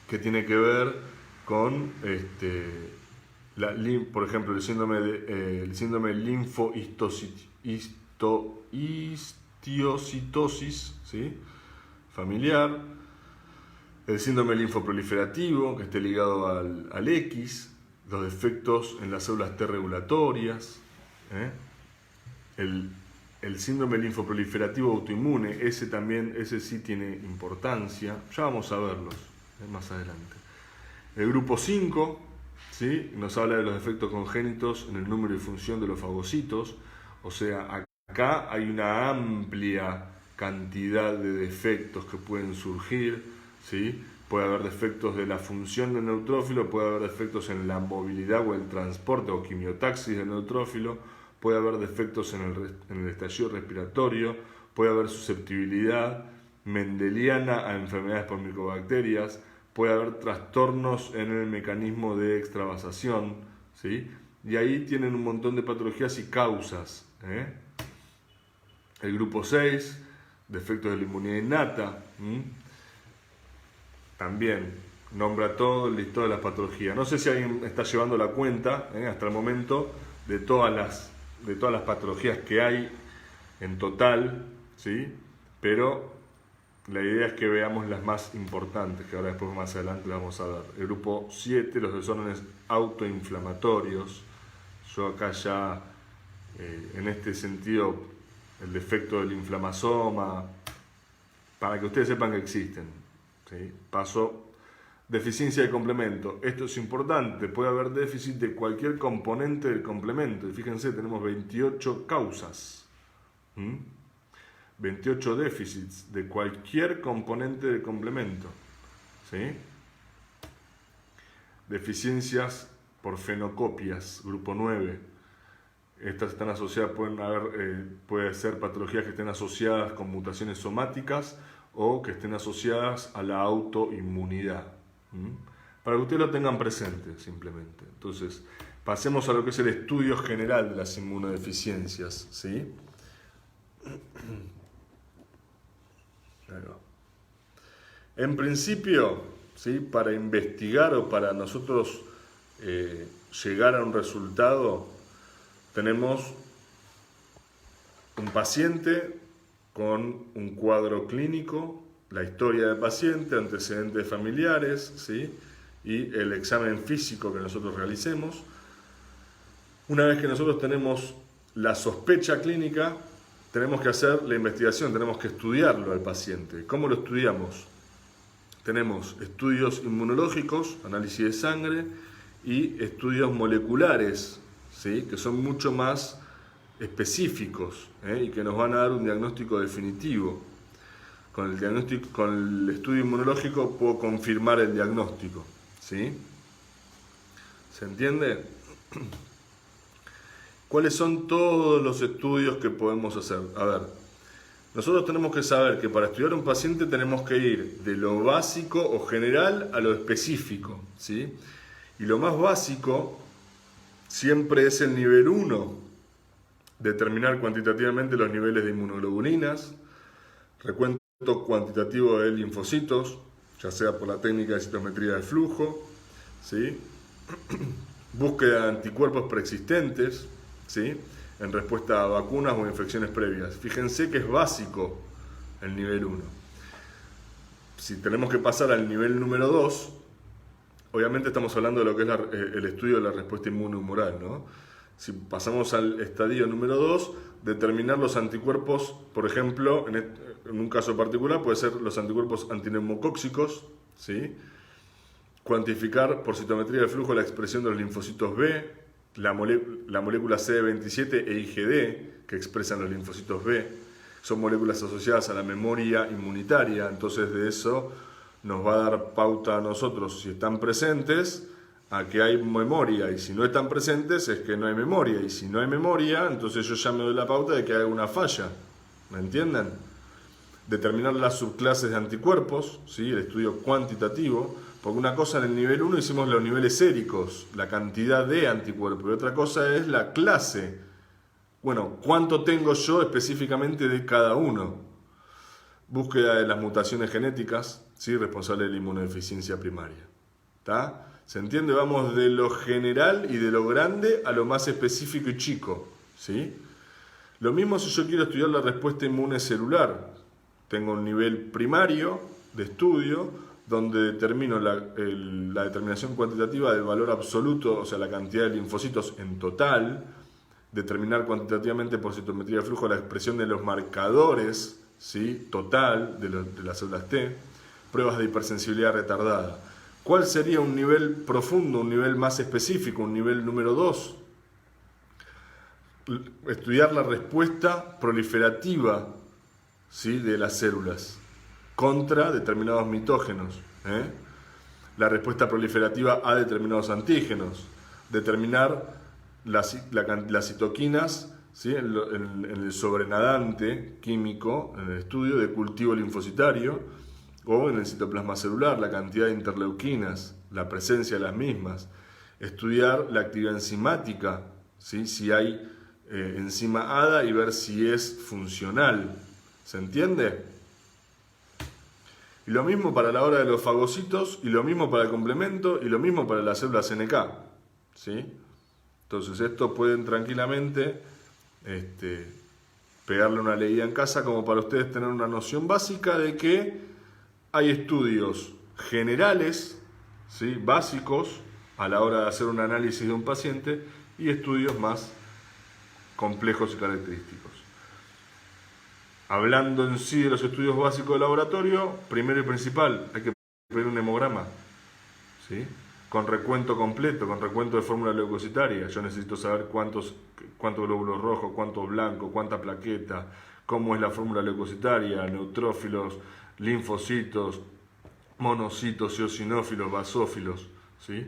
que tiene que ver con, por ejemplo, el síndrome linfohistiocytosis, ¿sí? Familiar. El síndrome linfoproliferativo, que esté ligado al X, los defectos en las células T regulatorias, el síndrome linfoproliferativo autoinmune, ese sí tiene importancia, ya vamos a verlos más adelante. El grupo 5, ¿sí?, nos habla de los defectos congénitos en el número y función de los fagocitos, o sea, acá hay una amplia cantidad de defectos que pueden surgir, ¿sí? Puede haber defectos de la función del neutrófilo, puede haber defectos en la movilidad o el transporte o quimiotaxis del neutrófilo, puede haber defectos en el estallido respiratorio, puede haber susceptibilidad mendeliana a enfermedades por micobacterias, puede haber trastornos en el mecanismo de extravasación, ¿sí? Y ahí tienen un montón de patologías y causas. El grupo 6, defectos de la inmunidad innata, también nombra todo el listado de las patologías. No sé si alguien está llevando la cuenta hasta el momento de todas las patologías que hay en total, ¿sí? Pero la idea es que veamos las más importantes, que ahora después más adelante las vamos a ver. El grupo 7, los desórdenes autoinflamatorios. Yo acá ya, en este sentido, el defecto del inflamasoma, para que ustedes sepan que existen, ¿sí? Paso, deficiencia de complemento. Esto es importante, puede haber déficit de cualquier componente del complemento. Y fíjense, tenemos 28 causas. 28 déficits de cualquier componente del complemento, ¿sí? Deficiencias por fenocopias, grupo 9. Estas están asociadas, puede ser patologías que estén asociadas con mutaciones somáticas o que estén asociadas a la autoinmunidad. Para que ustedes lo tengan presente, simplemente. Entonces, pasemos a lo que es el estudio general de las inmunodeficiencias, ¿sí? En principio, ¿sí?, para investigar o para nosotros llegar a un resultado, tenemos un paciente con un cuadro clínico, la historia del paciente, antecedentes familiares, ¿sí?, y el examen físico que nosotros realicemos. Una vez que nosotros tenemos la sospecha clínica, tenemos que hacer la investigación, tenemos que estudiarlo al paciente. ¿Cómo lo estudiamos? Tenemos estudios inmunológicos, análisis de sangre, y estudios moleculares, ¿sí?, que son mucho más específicos, y que nos van a dar un diagnóstico definitivo. Con el estudio inmunológico puedo confirmar el diagnóstico, ¿sí? ¿Se entiende? ¿Cuáles son todos los estudios que podemos hacer? A ver, nosotros tenemos que saber que para estudiar a un paciente tenemos que ir de lo básico o general a lo específico, ¿sí? Y lo más básico siempre es el nivel 1, determinar cuantitativamente los niveles de inmunoglobulinas, recuento cuantitativo de linfocitos, ya sea por la técnica de citometría de flujo, ¿sí?, búsqueda de anticuerpos preexistentes, ¿sí?, en respuesta a vacunas o infecciones previas. Fíjense que es básico el nivel 1. Si tenemos que pasar al nivel número 2, obviamente estamos hablando de lo que es el estudio de la respuesta inmunohumoral, ¿no? Si pasamos al estadio número 2, determinar los anticuerpos, por ejemplo, en un caso particular puede ser los anticuerpos antineumocóxicos, ¿sí?, cuantificar por citometría de flujo la expresión de los linfocitos B, la molécula CD27 e IgD que expresan los linfocitos B, son moléculas asociadas a la memoria inmunitaria, entonces de eso nos va a dar pauta a nosotros, si están presentes, a que hay memoria, y si no están presentes es que no hay memoria, y si no hay memoria, entonces yo ya me doy la pauta de que hay una falla, ¿me entienden? Determinar las subclases de anticuerpos, ¿sí?, el estudio cuantitativo, porque una cosa en el nivel 1 hicimos los niveles séricos, la cantidad de anticuerpos, y otra cosa es la clase. Bueno, ¿cuánto tengo yo específicamente de cada uno? Búsqueda de las mutaciones genéticas, ¿sí?, responsable de la inmunodeficiencia primaria. ¿Está? ¿Se entiende? Vamos de lo general y de lo grande a lo más específico y chico, ¿sí? Lo mismo si yo quiero estudiar la respuesta inmune celular. Tengo un nivel primario de estudio, donde determino la determinación cuantitativa del valor absoluto, o sea, la cantidad de linfocitos en total, determinar cuantitativamente por citometría de flujo la expresión de los marcadores, ¿sí?, total de las células T, pruebas de hipersensibilidad retardada. ¿Cuál sería un nivel profundo, un nivel más específico, un nivel número 2? Estudiar la respuesta proliferativa, ¿sí?, de las células contra determinados mitógenos, la respuesta proliferativa a determinados antígenos, determinar las citoquinas, ¿sí?, en el sobrenadante químico, en el estudio de cultivo linfocitario, o en el citoplasma celular, la cantidad de interleuquinas, la presencia de las mismas, estudiar la actividad enzimática, ¿sí?, si hay enzima ADA, y ver si es funcional. ¿Se entiende? Y lo mismo para la hora de los fagocitos, y lo mismo para el complemento, y lo mismo para las células NK, ¿sí? Entonces, esto pueden tranquilamente pegarle una leída en casa, como para ustedes tener una noción básica de que hay estudios generales, ¿sí?, básicos, a la hora de hacer un análisis de un paciente, y estudios más complejos y característicos. Hablando en sí de los estudios básicos de laboratorio, primero y principal, hay que pedir un hemograma, ¿sí?, con recuento completo, con recuento de fórmula leucocitaria. Yo necesito saber cuántos glóbulos rojos, cuántos blancos, cuánta plaqueta, cómo es la fórmula leucocitaria, neutrófilos, linfocitos, monocitos, eosinófilos, basófilos, ¿sí?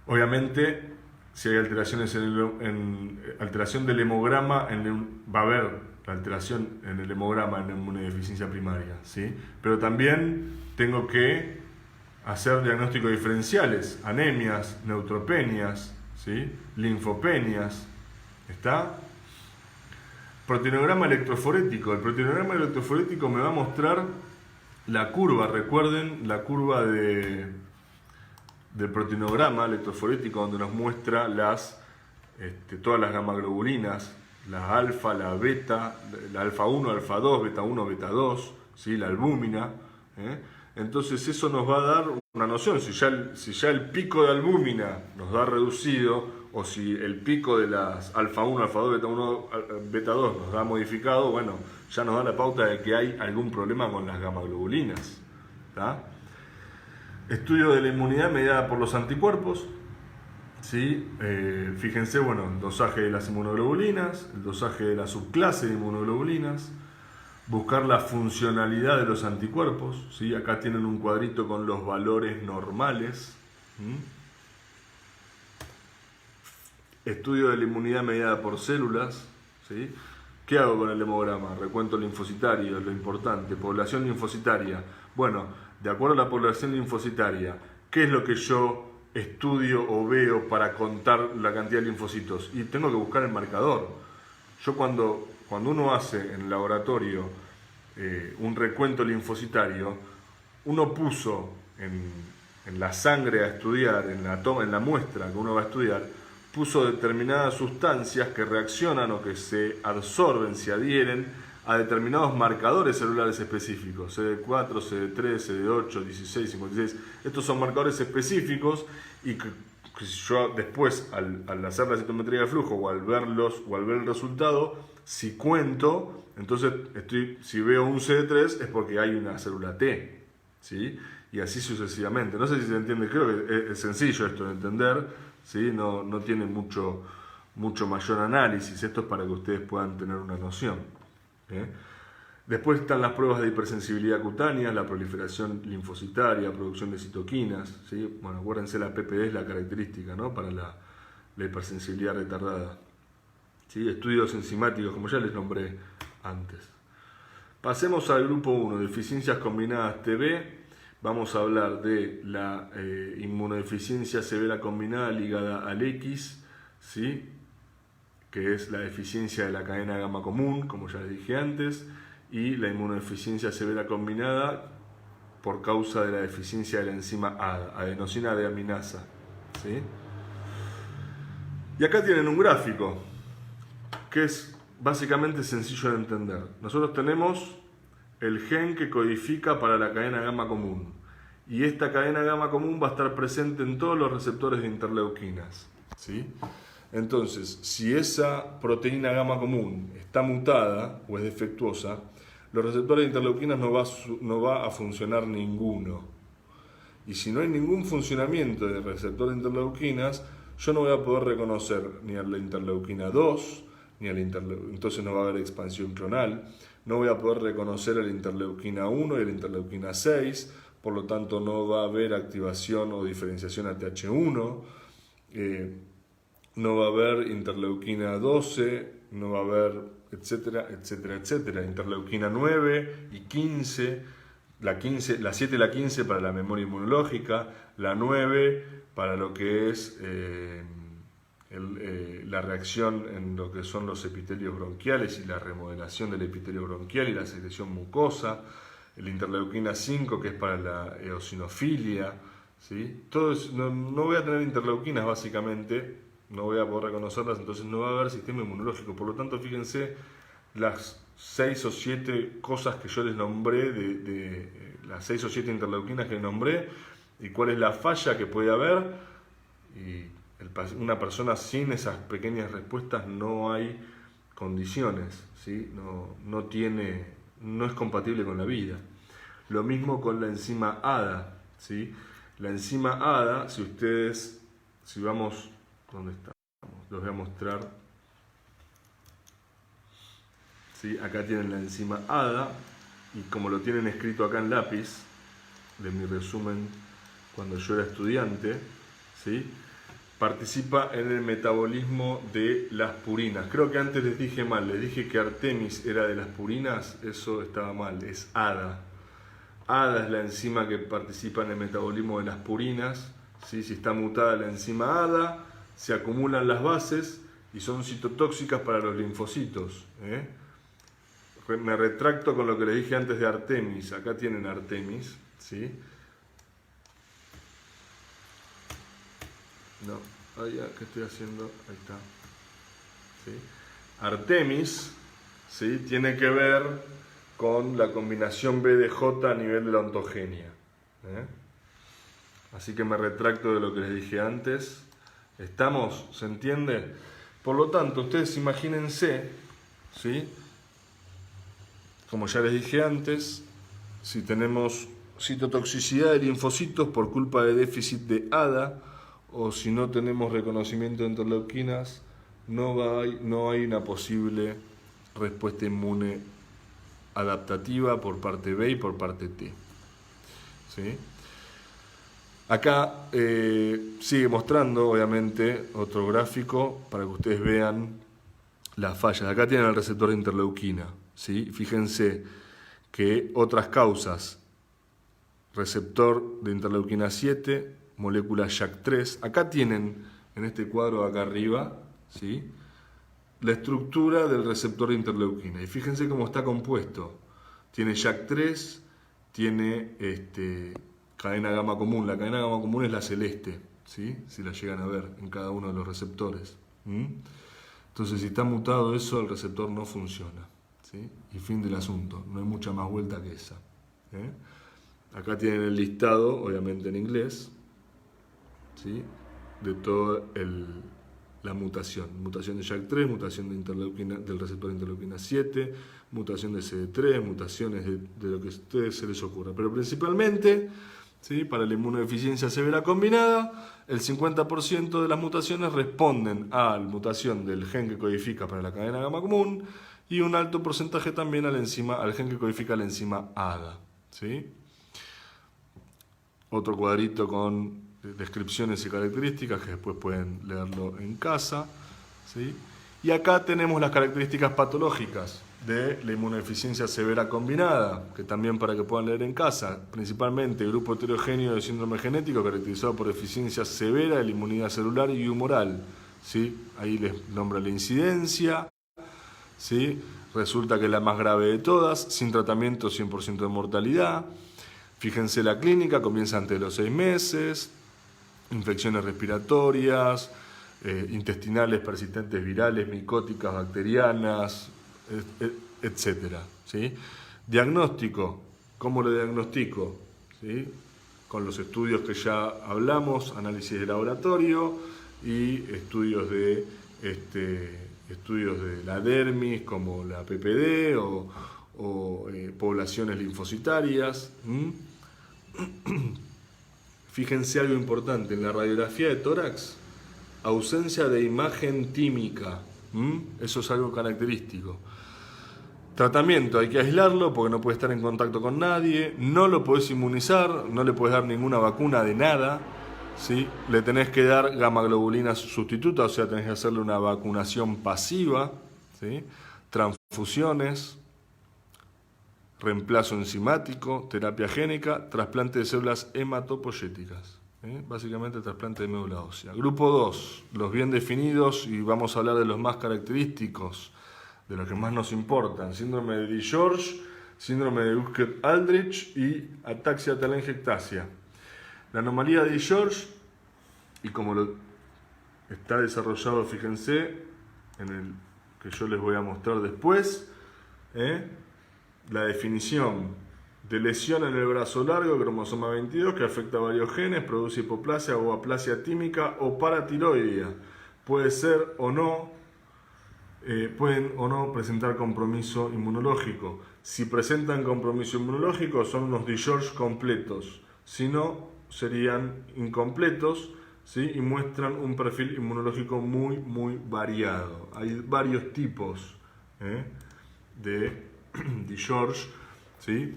Obviamente, si hay alteraciones alteración del hemograma, va a haber la alteración en el hemograma en inmunodeficiencia primaria, ¿sí? Pero también tengo que hacer diagnósticos diferenciales, anemias, neutropenias, ¿sí?, linfopenias, ¿está? Proteinograma electroforético. El proteinograma electroforético me va a mostrar la curva, recuerden, la curva del proteinograma electroforético, donde nos muestra todas las gamaglobulinas, la alfa, la beta, la alfa 1, alfa 2, beta 1, beta 2, ¿sí?, la albúmina, Entonces eso nos va a dar una noción, si ya el pico de albúmina nos da reducido, o si el pico de las alfa 1, alfa 2, beta 1, beta 2 nos da modificado, bueno, ya nos da la pauta de que hay algún problema con las gamaglobulinas, ¿tá? Estudio de la inmunidad mediada por los anticuerpos, ¿sí? Fíjense, bueno, el dosaje de las inmunoglobulinas, el dosaje de la subclase de inmunoglobulinas, buscar la funcionalidad de los anticuerpos, ¿sí? Acá tienen un cuadrito con los valores normales. Estudio de la inmunidad mediada por células, ¿sí? ¿Qué hago con el hemograma? Recuento linfocitario, lo importante. Población linfocitaria. Bueno, de acuerdo a la población linfocitaria, ¿qué es lo que yo estudio o veo para contar la cantidad de linfocitos? Y tengo que buscar el marcador. Yo cuando uno hace en el laboratorio un recuento linfocitario, uno puso en la sangre a estudiar, en la muestra que uno va a estudiar, puso determinadas sustancias que reaccionan o que se absorben, se adhieren a determinados marcadores celulares específicos, CD4, CD3, CD8, 16, 56. Estos son marcadores específicos y que yo después, al hacer la citometría de flujo o al ver el resultado, si cuento, entonces si veo un CD3 es porque hay una célula T, ¿sí? Y así sucesivamente. No sé si se entiende, creo que es sencillo esto de entender, ¿sí? No tiene mucho mayor análisis. Esto es para que ustedes puedan tener una noción. Después están las pruebas de hipersensibilidad cutánea, la proliferación linfocitaria, producción de citoquinas, ¿sí? Bueno, acuérdense, la PPD es la característica, ¿no?, para la hipersensibilidad retardada. ¿Sí? Estudios enzimáticos, como ya les nombré antes. Pasemos al grupo 1, deficiencias combinadas TB. Vamos a hablar de la inmunodeficiencia severa combinada ligada al X, ¿sí?, que es la deficiencia de la cadena gamma común, como ya les dije antes, y la inmunodeficiencia severa combinada por causa de la deficiencia de la enzima ADA, adenosina deaminasa, ¿sí? Y acá tienen un gráfico que es básicamente sencillo de entender. Nosotros tenemos el gen que codifica para la cadena gamma común. y esta cadena gamma común va a estar presente en todos los receptores de interleuquinas, ¿sí? Entonces, si esa proteína gamma común está mutada o es defectuosa, los receptores de interleuquinas no va a funcionar ninguno. Y si no hay ningún funcionamiento del receptor de interleuquinas, yo no voy a poder reconocer ni a la interleuquina 2, ni a la entonces no va a haber expansión clonal, no voy a poder reconocer a la interleuquina 1 y a la interleuquina 6, por lo tanto no va a haber activación o diferenciación a TH1, no va a haber interleuquina 12, no va a haber, etcétera, etcétera, etcétera. Interleuquina 9 y 15, la 7 y la 15 para la memoria inmunológica, la 9 para lo que es la reacción en lo que son los epitelios bronquiales y la remodelación del epitelio bronquial y la secreción mucosa, el interleuquina 5 que es para la eosinofilia, ¿sí? No voy a tener interleuquinas básicamente, no voy a poder reconocerlas, entonces no va a haber sistema inmunológico. Por lo tanto, fíjense las 6 o 7 cosas que yo les nombré, las 6 o 7 interleuquinas que nombré, y cuál es la falla que puede haber. Y una persona sin esas pequeñas respuestas no hay condiciones, ¿sí? No es compatible con la vida. Lo mismo con la enzima ADA, ¿sí? La enzima ADA, si vamos, ¿dónde estamos? Los voy a mostrar. ¿Sí? Acá tienen la enzima ADA, y como lo tienen escrito acá en lápiz, de mi resumen cuando yo era estudiante, ¿sí? Participa en el metabolismo de las purinas. Creo que antes les dije mal, les dije que Artemis era de las purinas, eso estaba mal, es ADA. ADA es la enzima que participa en el metabolismo de las purinas, ¿sí? Si está mutada la enzima ADA, se acumulan las bases y son citotóxicas para los linfocitos, ¿eh? Me retracto con lo que les dije antes de Artemis. Acá tienen Artemis, ¿sí? No, ¿qué estoy haciendo? Ahí está. ¿Sí? Artemis, ¿sí? Tiene que ver con la combinación B de J a nivel de la ontogenia, ¿eh? Así que me retracto de lo que les dije antes. ¿Estamos? ¿Se entiende? Por lo tanto, ustedes imagínense, ¿sí? Como ya les dije antes, si tenemos citotoxicidad de linfocitos por culpa de déficit de ADA, o si no tenemos reconocimiento de interleuquinas, no hay una posible respuesta inmune adaptativa por parte B y por parte T, ¿sí? Acá sigue mostrando, obviamente, otro gráfico para que ustedes vean las fallas. Acá tienen el receptor de interleuquina, ¿sí? Fíjense que otras causas, receptor de interleuquina 7, molécula JAK3. Acá tienen, en este cuadro acá arriba, ¿sí? La estructura del receptor de interleuquina. Y fíjense cómo está compuesto. Tiene JAK3, tiene cadena gamma común. La cadena gamma común es la celeste, ¿sí? Si la llegan a ver en cada uno de los receptores. Entonces, si está mutado eso, el receptor no funciona, ¿sí? Y fin del asunto. No hay mucha más vuelta que esa, ¿eh? Acá tienen el listado, obviamente en inglés, ¿sí? De toda la mutación. Mutación de JAK3, mutación del receptor de interleuquina 7, mutación de CD3, mutaciones de lo que a ustedes se les ocurra. Pero principalmente, ¿sí? Para la inmunodeficiencia severa combinada, el 50% de las mutaciones responden a la mutación del gen que codifica para la cadena gamma común y un alto porcentaje también al gen que codifica la enzima ADA, ¿sí? Otro cuadrito con descripciones y características que después pueden leerlo en casa, ¿sí? Y acá tenemos las características patológicas de la inmunodeficiencia severa combinada, que también para que puedan leer en casa, principalmente grupo heterogéneo de síndrome genético caracterizado por deficiencia severa de la inmunidad celular y humoral, ¿sí? Ahí les nombra la incidencia, ¿sí? Resulta que es la más grave de todas, sin tratamiento 100% de mortalidad. Fíjense la clínica, comienza antes de los 6 meses, infecciones respiratorias, intestinales persistentes virales, micóticas, bacterianas, etc. ¿Sí? Diagnóstico, ¿cómo lo diagnostico? ¿Sí? con los estudios que ya hablamos, análisis de laboratorio y estudios de la dermis como la PPD o poblaciones linfocitarias. Fíjense algo importante, en la radiografía de tórax, ausencia de imagen tímica. Eso es algo característico. Tratamiento, hay que aislarlo porque no puede estar en contacto con nadie, no lo podés inmunizar, no le podés dar ninguna vacuna de nada, ¿sí? Le tenés que dar gamma-globulina sustituta, o sea, tenés que hacerle una vacunación pasiva, ¿sí? Transfusiones, reemplazo enzimático, terapia génica, trasplante de células hematopoyéticas. Básicamente trasplante de médula ósea. Grupo 2, los bien definidos, y vamos a hablar de los más característicos, de los que más nos importan: síndrome de DiGeorge, síndrome de Buschke-Aldrich y ataxia telangiectasia. La anomalía de DiGeorge, y como está desarrollado, fíjense, en el que yo les voy a mostrar después, la definición de lesión en el brazo largo, cromosoma 22, que afecta a varios genes, produce hipoplasia o aplasia tímica o paratiroidea. Puede ser o no, pueden o no presentar compromiso inmunológico. Si presentan compromiso inmunológico, son unos DiGeorge completos. Si no, serían incompletos, ¿sí? Y muestran un perfil inmunológico muy, muy variado. Hay varios tipos de DiGeorge, ¿sí?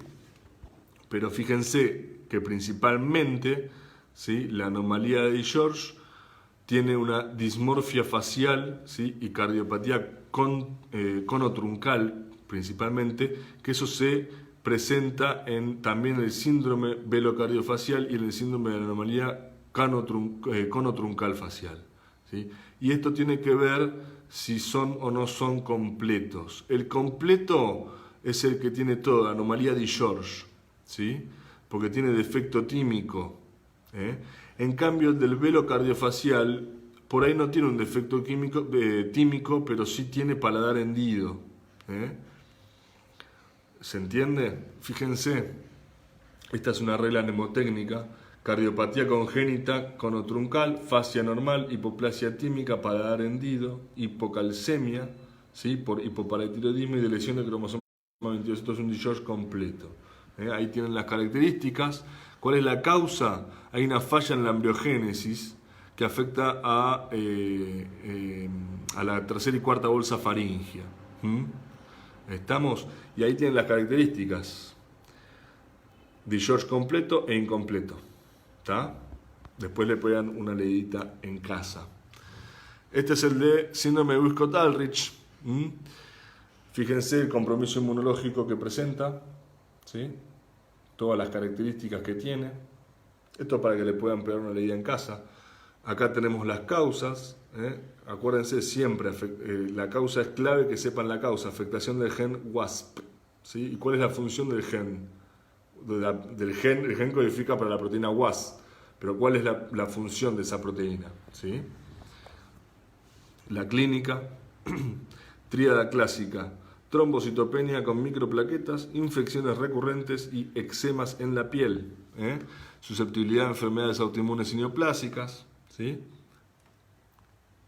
Pero fíjense que principalmente, ¿sí?, la anomalía de DiGeorge tiene una dismorfia facial, ¿sí?, y cardiopatía conotruncal principalmente, que eso se presenta también en el síndrome velocardiofacial y en el síndrome de la anomalía conotruncal facial, ¿sí? Y esto tiene que ver si son o no son completos. El completo es el que tiene toda anomalía de DiGeorge, ¿sí? Porque tiene defecto tímico. En cambio, el del velocardiofasial por ahí no tiene un defecto tímico, pero sí tiene paladar hendido. ¿Se entiende? Fíjense, esta es una regla mnemotécnica: cardiopatía congénita conotruncal, fascia normal, hipoplasia tímica, paladar hendido, hipocalcemia, ¿sí?, por hipoparatiroidismo y de lesión de cromosoma 22. Esto es un DiGeorge completo. Ahí tienen las características. ¿Cuál es la causa? Hay una falla en la embriogénesis que afecta a la tercera y cuarta bolsa faríngea. ¿Estamos? Y ahí tienen las características: DiGeorge completo e incompleto. ¿Está? Después le pegan una leidita en casa. Este es el de síndrome de Buschke-Aldrich. Fíjense el compromiso inmunológico que presenta, ¿sí?, todas las características que tiene. Esto para que le puedan pegar una leída en casa. Acá tenemos las causas. Acuérdense siempre, la causa es clave, que sepan la causa: afectación del gen WASP, ¿sí? ¿Y cuál es la función del gen? El gen codifica para la proteína WAS, pero ¿cuál es la función de esa proteína? ¿Sí? La clínica, tríada clásica: trombocitopenia con microplaquetas, infecciones recurrentes y eczemas en la piel, susceptibilidad a enfermedades autoinmunes y neoplásicas, ¿sí?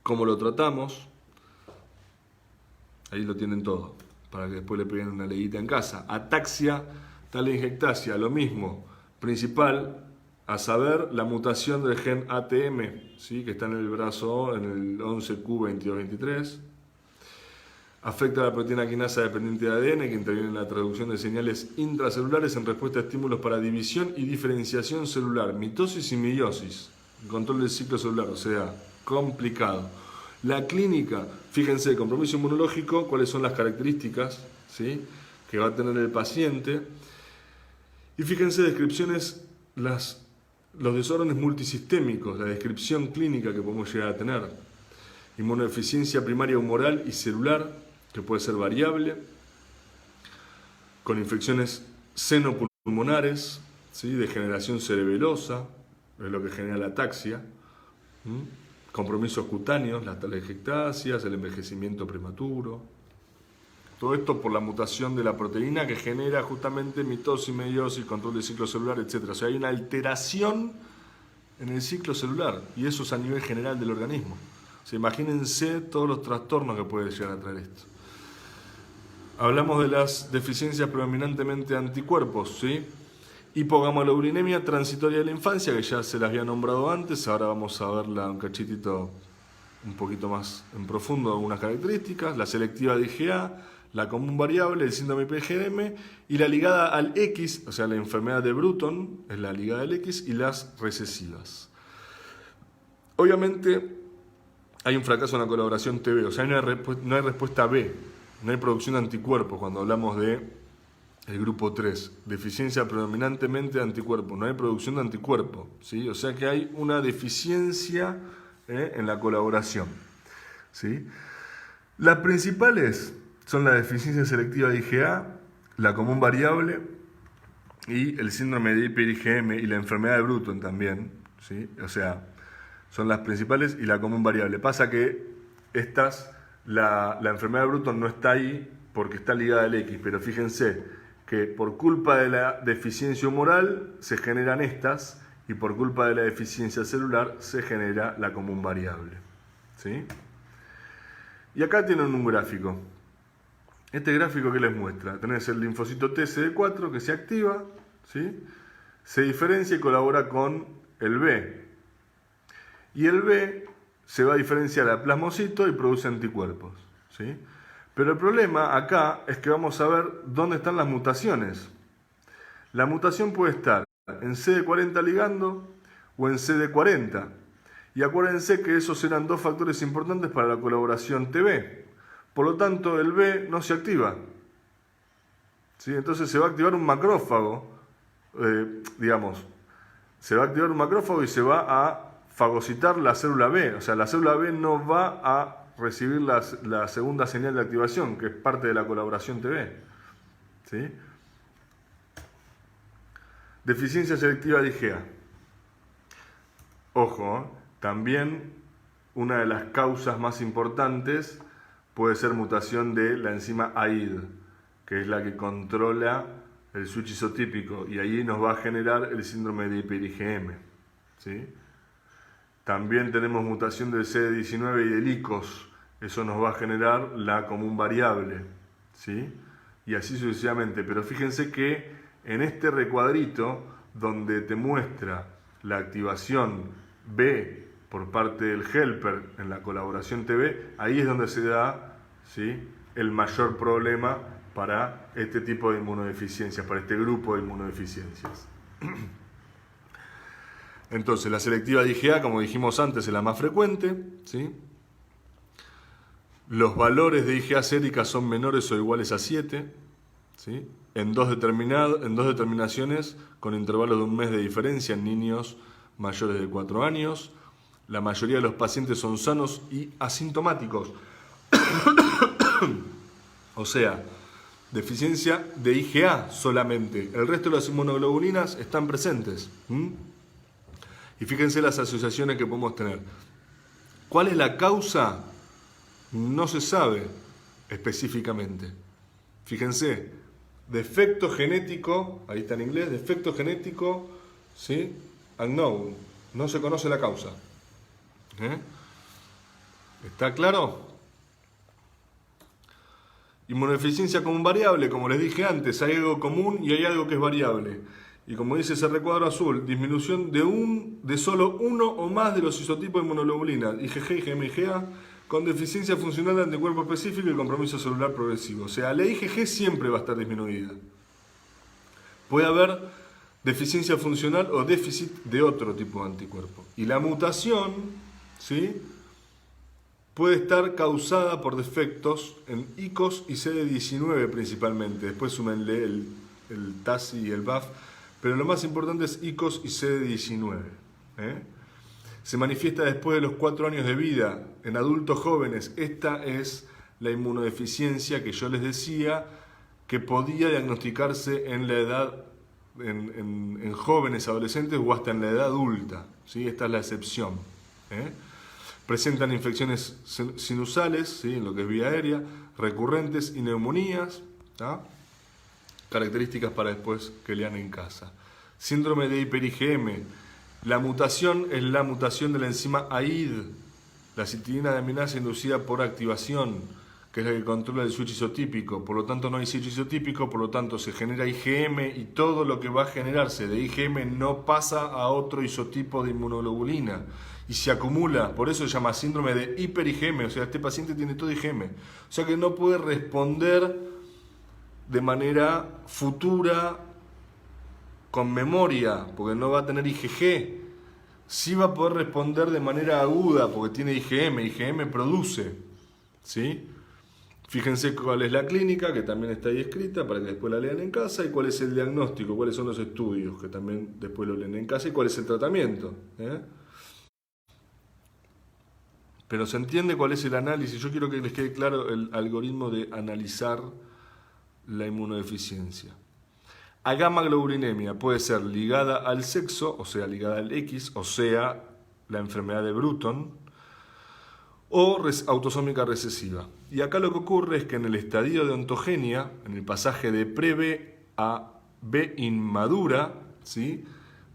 ¿Cómo lo tratamos? Ahí lo tienen todo, para que después le peguen una leidita en casa. Ataxia telangiectasia, lo mismo, principal, a saber, la mutación del gen ATM, ¿sí?, que está en el brazo, en el 11q2223. Afecta a la proteína quinasa dependiente de ADN, que interviene en la traducción de señales intracelulares en respuesta a estímulos para división y diferenciación celular, mitosis y meiosis, control del ciclo celular, o sea, complicado. La clínica, fíjense, compromiso inmunológico, cuáles son las características, ¿sí?, que va a tener el paciente. Y fíjense, descripciones, los desórdenes multisistémicos, la descripción clínica que podemos llegar a tener: inmunodeficiencia primaria humoral y celular, que puede ser variable, con infecciones senopulmonares, ¿sí?, degeneración cerebelosa, es lo que genera la ataxia, compromisos cutáneos, las telangiectasias, el envejecimiento prematuro. Todo esto por la mutación de la proteína que genera justamente mitosis, meiosis, control del ciclo celular, etc. O sea, hay una alteración en el ciclo celular y eso es a nivel general del organismo. O sea, imagínense todos los trastornos que puede llegar a traer esto. Hablamos de las deficiencias predominantemente de anticuerpos, ¿sí? Hipogamaglobulinemia transitoria de la infancia, que ya se las había nombrado antes, ahora vamos a verla un cachitito un poquito más en profundo, algunas características, la selectiva de IgA, la común variable, el síndrome IPGM y la ligada al X, o sea, la enfermedad de Bruton, es la ligada al X, y las recesivas. Obviamente hay un fracaso en la colaboración TB, o sea, no hay respuesta B, no hay producción de anticuerpos cuando hablamos de el grupo 3, deficiencia predominantemente de anticuerpos, no hay producción de anticuerpos, ¿sí? O sea que hay una deficiencia en la colaboración, ¿sí? Las principales son la deficiencia selectiva de IgA, la común variable y el síndrome de hiper-IgM y la enfermedad de Bruton también, ¿sí? O sea, son las principales y la común variable. Pasa que la enfermedad de Bruton no está ahí porque está ligada al X, pero fíjense que por culpa de la deficiencia humoral se generan estas y por culpa de la deficiencia celular se genera la común variable, ¿sí? Y acá tienen un gráfico. Este gráfico que les muestra, tenés el linfocito T CD4 que se activa, ¿sí? Se diferencia y colabora con el B. Y el B se va a diferenciar al plasmocito y produce anticuerpos, ¿sí? Pero el problema acá es que vamos a ver dónde están las mutaciones. La mutación puede estar en CD40 ligando o en CD40. Y acuérdense que esos eran dos factores importantes para la colaboración TB. Por lo tanto, el B no se activa, ¿sí? Entonces se va a activar un macrófago, se va a activar un macrófago y se va a fagocitar la célula B. O sea, la célula B no va a recibir la segunda señal de activación, que es parte de la colaboración TB, ¿sí? Deficiencia selectiva de IgA. Ojo, también una de las causas más importantes puede ser mutación de la enzima AID, que es la que controla el switch isotípico, y ahí nos va a generar el síndrome de hiper-IgM, ¿sí? También tenemos mutación del CD19 y del ICOS, eso nos va a generar la común variable, ¿sí? Y así sucesivamente. Pero fíjense que en este recuadrito, donde te muestra la activación B por parte del helper en la colaboración TB, ahí es donde se da, ¿sí?, el mayor problema para este tipo de inmunodeficiencias, para este grupo de inmunodeficiencias. Entonces, la selectiva de IgA, como dijimos antes, es la más frecuente, ¿sí? Los valores de IgA sérica son menores o iguales a 7, ¿sí? En dos determinaciones con intervalos de un mes de diferencia en niños mayores de 4 años. La mayoría de los pacientes son sanos y asintomáticos. O sea, deficiencia de IgA solamente. El resto de las inmunoglobulinas están presentes. Y fíjense las asociaciones que podemos tener. ¿Cuál es la causa? No se sabe específicamente. Fíjense, defecto genético, ahí está en inglés, defecto genético, ¿sí? Unknown, no se conoce la causa. ¿Está claro? Inmunodeficiencia común variable, como les dije antes, hay algo común y hay algo que es variable. Y como dice ese recuadro azul, disminución de solo uno o más de los isotipos de inmunoglobulina, IgG, IgM, IgA, con deficiencia funcional de anticuerpo específico y compromiso celular progresivo. O sea, la IgG siempre va a estar disminuida. Puede haber deficiencia funcional o déficit de otro tipo de anticuerpo. Y la mutación, ¿sí?, puede estar causada por defectos en ICOS y CD19 principalmente. Después súmenle el TASI y el BAF. Pero lo más importante es ICOS y CD19. Se manifiesta después de los 4 años de vida en adultos jóvenes. Esta es la inmunodeficiencia que yo les decía que podía diagnosticarse en la edad, en jóvenes, adolescentes o hasta en la edad adulta, ¿sí? Esta es la excepción. Presentan infecciones sinusales, ¿sí? En lo que es vía aérea, recurrentes y neumonías. ¿Tá? Características para después que lean en casa. Síndrome de hiper-IgM. La mutación es la mutación de la enzima AID, la citidina de aminasa inducida por activación, que es la que controla el switch isotípico. Por lo tanto, no hay switch isotípico, por lo tanto, se genera IgM y todo lo que va a generarse de IgM no pasa a otro isotipo de inmunoglobulina y se acumula. Por eso se llama síndrome de hiper-IgM. O sea, este paciente tiene todo IgM. O sea que no puede responder de manera futura con memoria, porque no va a tener IgG. Sí va a poder responder de manera aguda, porque tiene IgM. IgM produce, ¿sí? Fíjense cuál es la clínica, que también está ahí escrita, para que después la lean en casa, y cuál es el diagnóstico, cuáles son los estudios, que también después lo leen en casa, y cuál es el tratamiento. Pero se entiende cuál es el análisis. Yo quiero que les quede claro el algoritmo de analizar la inmunodeficiencia. Agamaglobulinemia puede ser ligada al sexo, o sea, ligada al X, o sea, la enfermedad de Bruton, o autosómica recesiva. Y acá lo que ocurre es que en el estadio de ontogenia, en el pasaje de pre-B a B inmadura, ¿sí?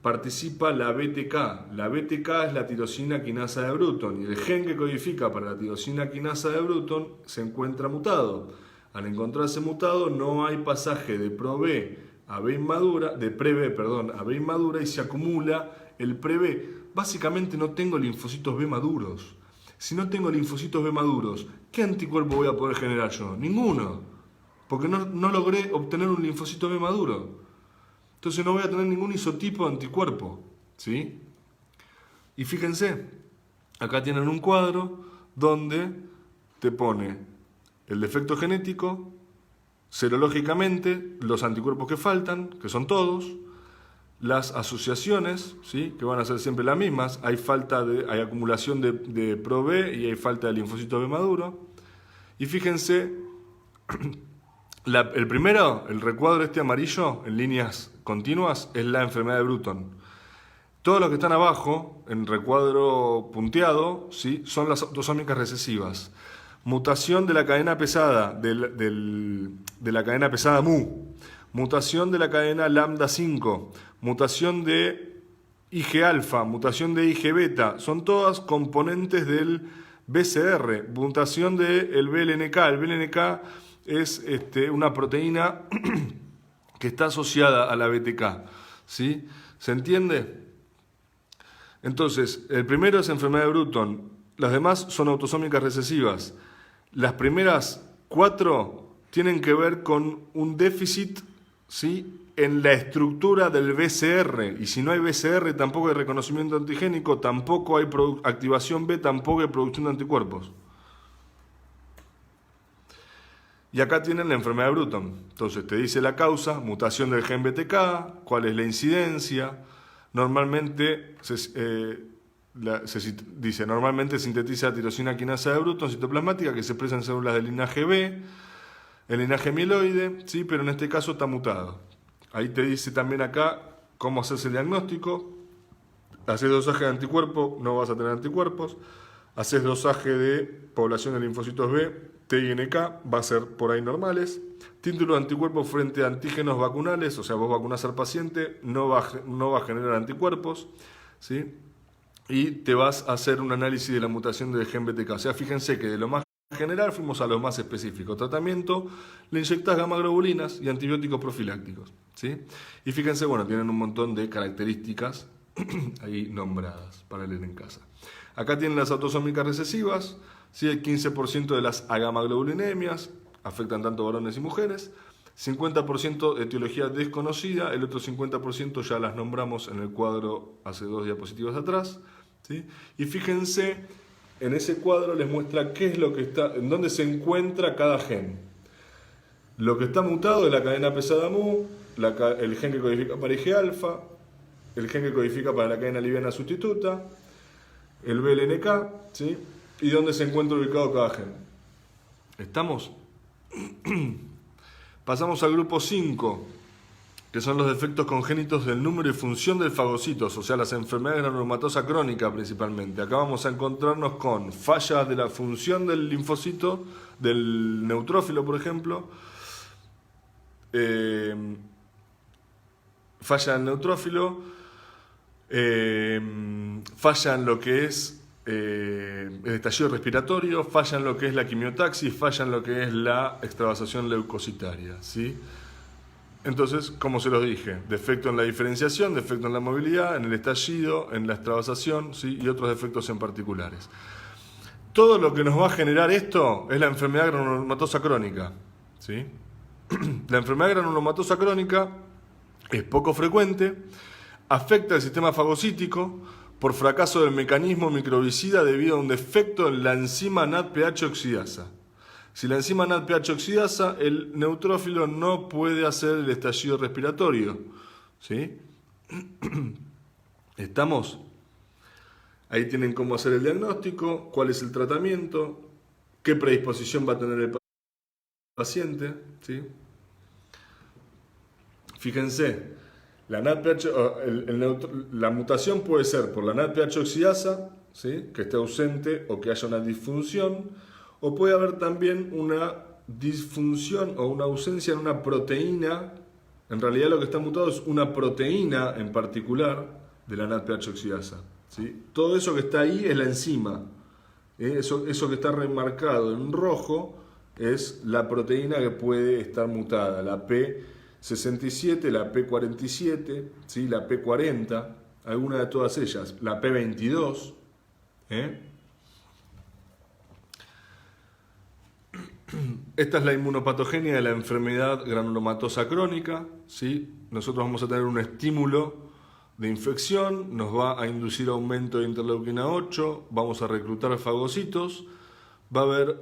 Participa la BTK. La BTK es la tirosina quinasa de Bruton, y el gen que codifica para la tirosina quinasa de Bruton se encuentra mutado. Al encontrarse mutado, no hay pasaje de pre-B a B inmadura, de pre-B, perdón, a B inmadura, y se acumula el pre-B. Básicamente no tengo linfocitos B maduros. Si no tengo linfocitos B maduros, ¿qué anticuerpo voy a poder generar yo? Ninguno. Porque no logré obtener un linfocito B maduro. Entonces no voy a tener ningún isotipo de anticuerpo. ¿Sí? Y fíjense, acá tienen un cuadro donde te pone el defecto genético, serológicamente, los anticuerpos que faltan, que son todos, las asociaciones, ¿sí? Que van a ser siempre las mismas, hay acumulación de pro-B y hay falta de linfocito B maduro. Y fíjense, el primero, el recuadro este amarillo, en líneas continuas, es la enfermedad de Bruton. Todos los que están abajo, en recuadro punteado, ¿sí? Son las autosómicas recesivas. Mutación de la cadena pesada, de la cadena pesada mu. Mutación de la cadena lambda 5. Mutación de Ig-alfa, mutación de Ig-beta. Son todas componentes del BCR. Mutación del BLNK. El BLNK es una proteína que está asociada a la BTK. ¿Sí? ¿Se entiende? Entonces, el primero es enfermedad de Bruton. Las demás son autosómicas recesivas. Las primeras 4 tienen que ver con un déficit, ¿sí? En la estructura del BCR. Y si no hay BCR, tampoco hay reconocimiento antigénico, tampoco hay activación B, tampoco hay producción de anticuerpos. Y acá tienen la enfermedad de Bruton. Entonces te dice la causa, mutación del gen BTK, cuál es la incidencia. Normalmente normalmente sintetiza tirosina quinasa de Bruton citoplasmática que se expresa en células del linaje B, el linaje mieloide, ¿sí? Pero en este caso está mutado. Ahí te dice también acá cómo hacerse el diagnóstico. Haces dosaje de anticuerpo, no vas a tener anticuerpos. Haces dosaje de población de linfocitos B, T y NK, va a ser por ahí normales. Título de anticuerpos frente a antígenos vacunales, o sea, vos vacunás al paciente, no va a generar anticuerpos, ¿sí? Y te vas a hacer un análisis de la mutación del gen BTK. O sea, fíjense que de lo más general fuimos a lo más específico. Tratamiento, le inyectás gamaglobulinas y antibióticos profilácticos, ¿sí? Y fíjense, bueno, tienen un montón de características ahí nombradas para leer en casa. Acá tienen las autosómicas recesivas, ¿sí? El 15% de las agamaglobulinemias afectan tanto varones y mujeres. 50% de etiología desconocida, el otro 50% ya las nombramos en el cuadro hace 2 diapositivas atrás, ¿sí? Y fíjense, en ese cuadro les muestra qué es lo que está, en dónde se encuentra cada gen. Lo que está mutado es la cadena pesada mu, el gen que codifica para Ig-alfa, el gen que codifica para la cadena liviana sustituta, el BLNK, ¿sí? Y dónde se encuentra ubicado cada gen. ¿Estamos? Pasamos al grupo 5. que son los defectos congénitos del número y función del fagocitos, o sea, las enfermedades granulomatosa crónica principalmente. Acá vamos a encontrarnos con fallas de la función del linfocito, del neutrófilo, por ejemplo, falla el neutrófilo, falla en lo que es el estallido respiratorio, falla en lo que es la quimiotaxis, falla en lo que es la extravasación leucocitaria, ¿sí? Entonces, como se los dije, defecto en la diferenciación, defecto en la movilidad, en el estallido, en la extravasación, ¿sí? Y otros defectos en particulares. Todo lo que nos va a generar esto es la enfermedad granulomatosa crónica, ¿sí? La enfermedad granulomatosa crónica es poco frecuente, afecta el sistema fagocítico por fracaso del mecanismo microbicida debido a un defecto en la enzima NADPH oxidasa. Si la enzima NADPH oxidasa, el neutrófilo no puede hacer el estallido respiratorio, ¿sí? ¿Estamos? Ahí tienen cómo hacer el diagnóstico, cuál es el tratamiento, qué predisposición va a tener el paciente, ¿sí? Fíjense, la NADPH, la mutación puede ser por la NADPH oxidasa, ¿sí? Que esté ausente o que haya una disfunción, o puede haber también una disfunción o una ausencia en una proteína. En realidad lo que está mutado es una proteína en particular de la NADPH oxidasa, ¿sí? Todo eso que está ahí es la enzima. Eso que está remarcado en rojo es la proteína que puede estar mutada, la P67, la P47, ¿sí? La P40, alguna de todas ellas, la P22. Esta es la inmunopatogenia de la enfermedad granulomatosa crónica, ¿sí? Nosotros vamos a tener un estímulo de infección, nos va a inducir aumento de interleuquina 8, vamos a reclutar fagocitos, va a haber,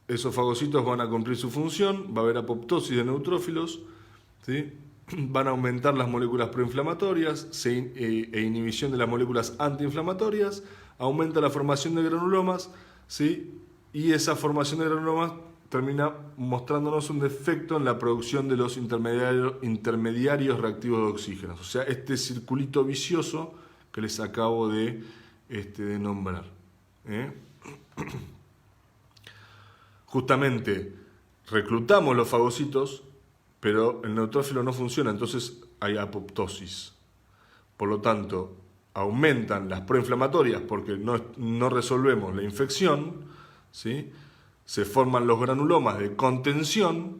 esos fagocitos van a cumplir su función, va a haber apoptosis de neutrófilos, ¿sí? Van a aumentar las moléculas proinflamatorias e inhibición de las moléculas antiinflamatorias, aumenta la formación de granulomas, ¿sí? Y esa formación de granulomas termina mostrándonos un defecto en la producción de los intermediarios reactivos de oxígeno. O sea, este circulito vicioso que les acabo de nombrar. Justamente, reclutamos los fagocitos, pero el neutrófilo no funciona, entonces hay apoptosis. Por lo tanto, aumentan las proinflamatorias porque no resolvemos la infección, ¿sí? Se forman los granulomas de contención,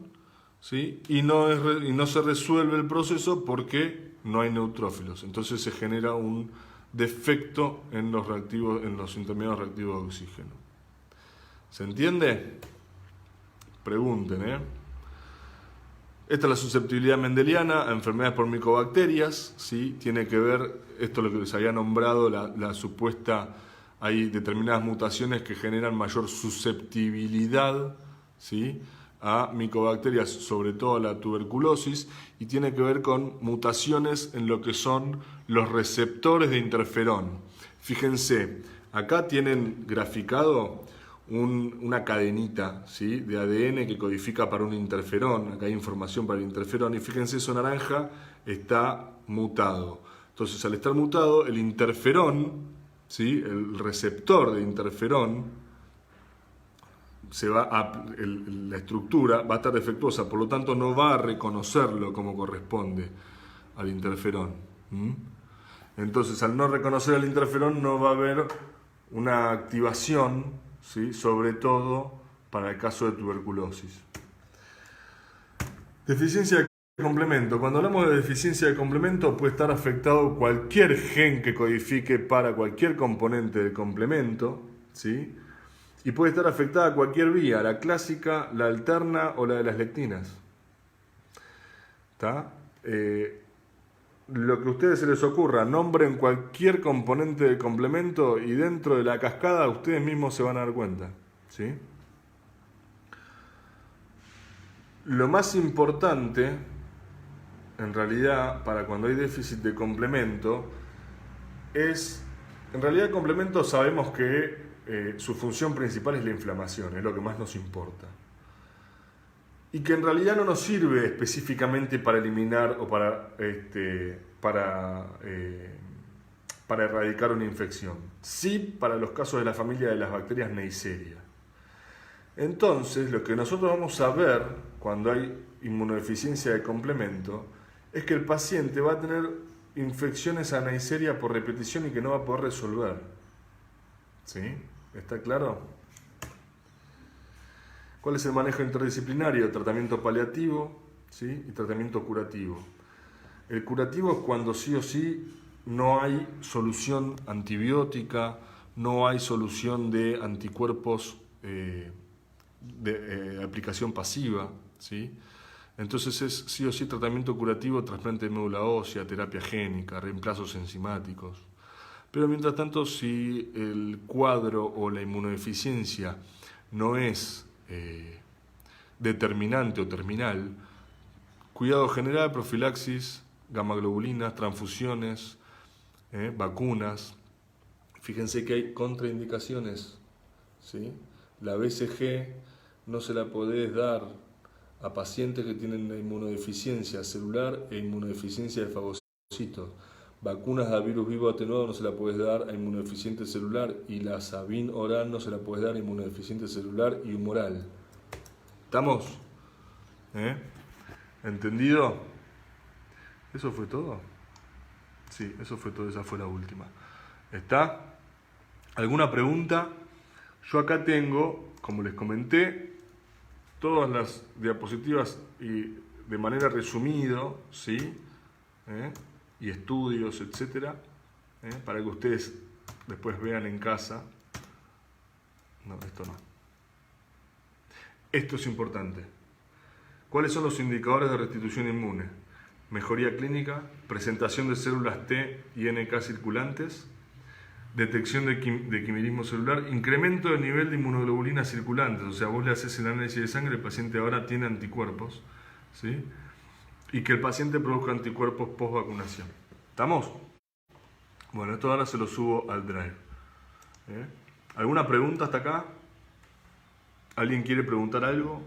¿sí? y no se resuelve el proceso porque no hay neutrófilos. Entonces se genera un defecto en los intermediarios reactivos de oxígeno. ¿Se entiende? Pregunten, Esta es la susceptibilidad mendeliana a enfermedades por micobacterias, ¿sí? Tiene que ver, esto es lo que les había nombrado, la supuesta... Hay determinadas mutaciones que generan mayor susceptibilidad, ¿sí? A micobacterias, sobre todo a la tuberculosis, y tiene que ver con mutaciones en lo que son los receptores de interferón. Fíjense, acá tienen graficado una cadenita, ¿sí? De ADN que codifica para un interferón. Acá hay información para el interferón, y fíjense, eso naranja está mutado. Entonces, al estar mutado, el interferón, ¿sí? El receptor de interferón, la estructura va a estar defectuosa, por lo tanto no va a reconocerlo como corresponde al interferón. Entonces, al no reconocer el interferón, no va a haber una activación, ¿sí? Sobre todo para el caso de tuberculosis. Deficiencia de complemento. Cuando hablamos de deficiencia de complemento, puede estar afectado cualquier gen que codifique para cualquier componente del complemento, ¿sí? Y puede estar afectada cualquier vía, la clásica, la alterna o la de las lectinas. ¿Está? Lo que a ustedes se les ocurra, nombren cualquier componente del complemento y dentro de la cascada ustedes mismos se van a dar cuenta, ¿sí? Lo más importante, en realidad, para cuando hay déficit de complemento, en realidad el complemento sabemos que su función principal es la inflamación, es lo que más nos importa. y que en realidad no nos sirve específicamente para eliminar o para erradicar una infección. Sí para los casos de la familia de las bacterias Neisseria. Entonces, lo que nosotros vamos a ver cuando hay inmunodeficiencia de complemento es que el paciente va a tener infecciones a Neisseria por repetición y que no va a poder resolver. ¿Sí? ¿Está claro? ¿Cuál es el manejo interdisciplinario? Tratamiento paliativo, ¿sí? Y tratamiento curativo. El curativo es cuando sí o sí no hay solución antibiótica, no hay solución de anticuerpos de aplicación pasiva, ¿sí? Entonces es sí o sí tratamiento curativo, trasplante de médula ósea, terapia génica, reemplazos enzimáticos. Pero mientras tanto, si el cuadro o la inmunodeficiencia no es determinante o terminal, cuidado general, profilaxis, gamaglobulinas, transfusiones, vacunas. Fíjense que hay contraindicaciones, ¿sí? La BCG no se la podés dar a pacientes que tienen inmunodeficiencia celular e inmunodeficiencia de fagocitos. Vacunas de virus vivo atenuado no se la podés dar a inmunodeficiente celular, y la Sabin oral no se la podés dar a inmunodeficiente celular y humoral. ¿Estamos? ¿Entendido? ¿Eso fue todo? Sí, eso fue todo, esa fue la última. ¿Está? ¿Alguna pregunta? Yo acá tengo, como les comenté, todas las diapositivas y de manera resumido, ¿sí? Y estudios, etcétera, para que ustedes después vean en casa. No, esto no. Esto es importante. ¿Cuáles son los indicadores de restitución inmune? Mejoría clínica, presentación de células T y NK circulantes, detección de quimerismo celular, incremento del nivel de inmunoglobulinas circulantes, o sea, vos le haces el análisis de sangre, el paciente ahora tiene anticuerpos, ¿sí? Y que el paciente produzca anticuerpos post vacunación. ¿Estamos? Bueno, esto ahora se lo subo al Drive. ¿Alguna pregunta hasta acá? ¿Alguien quiere preguntar algo?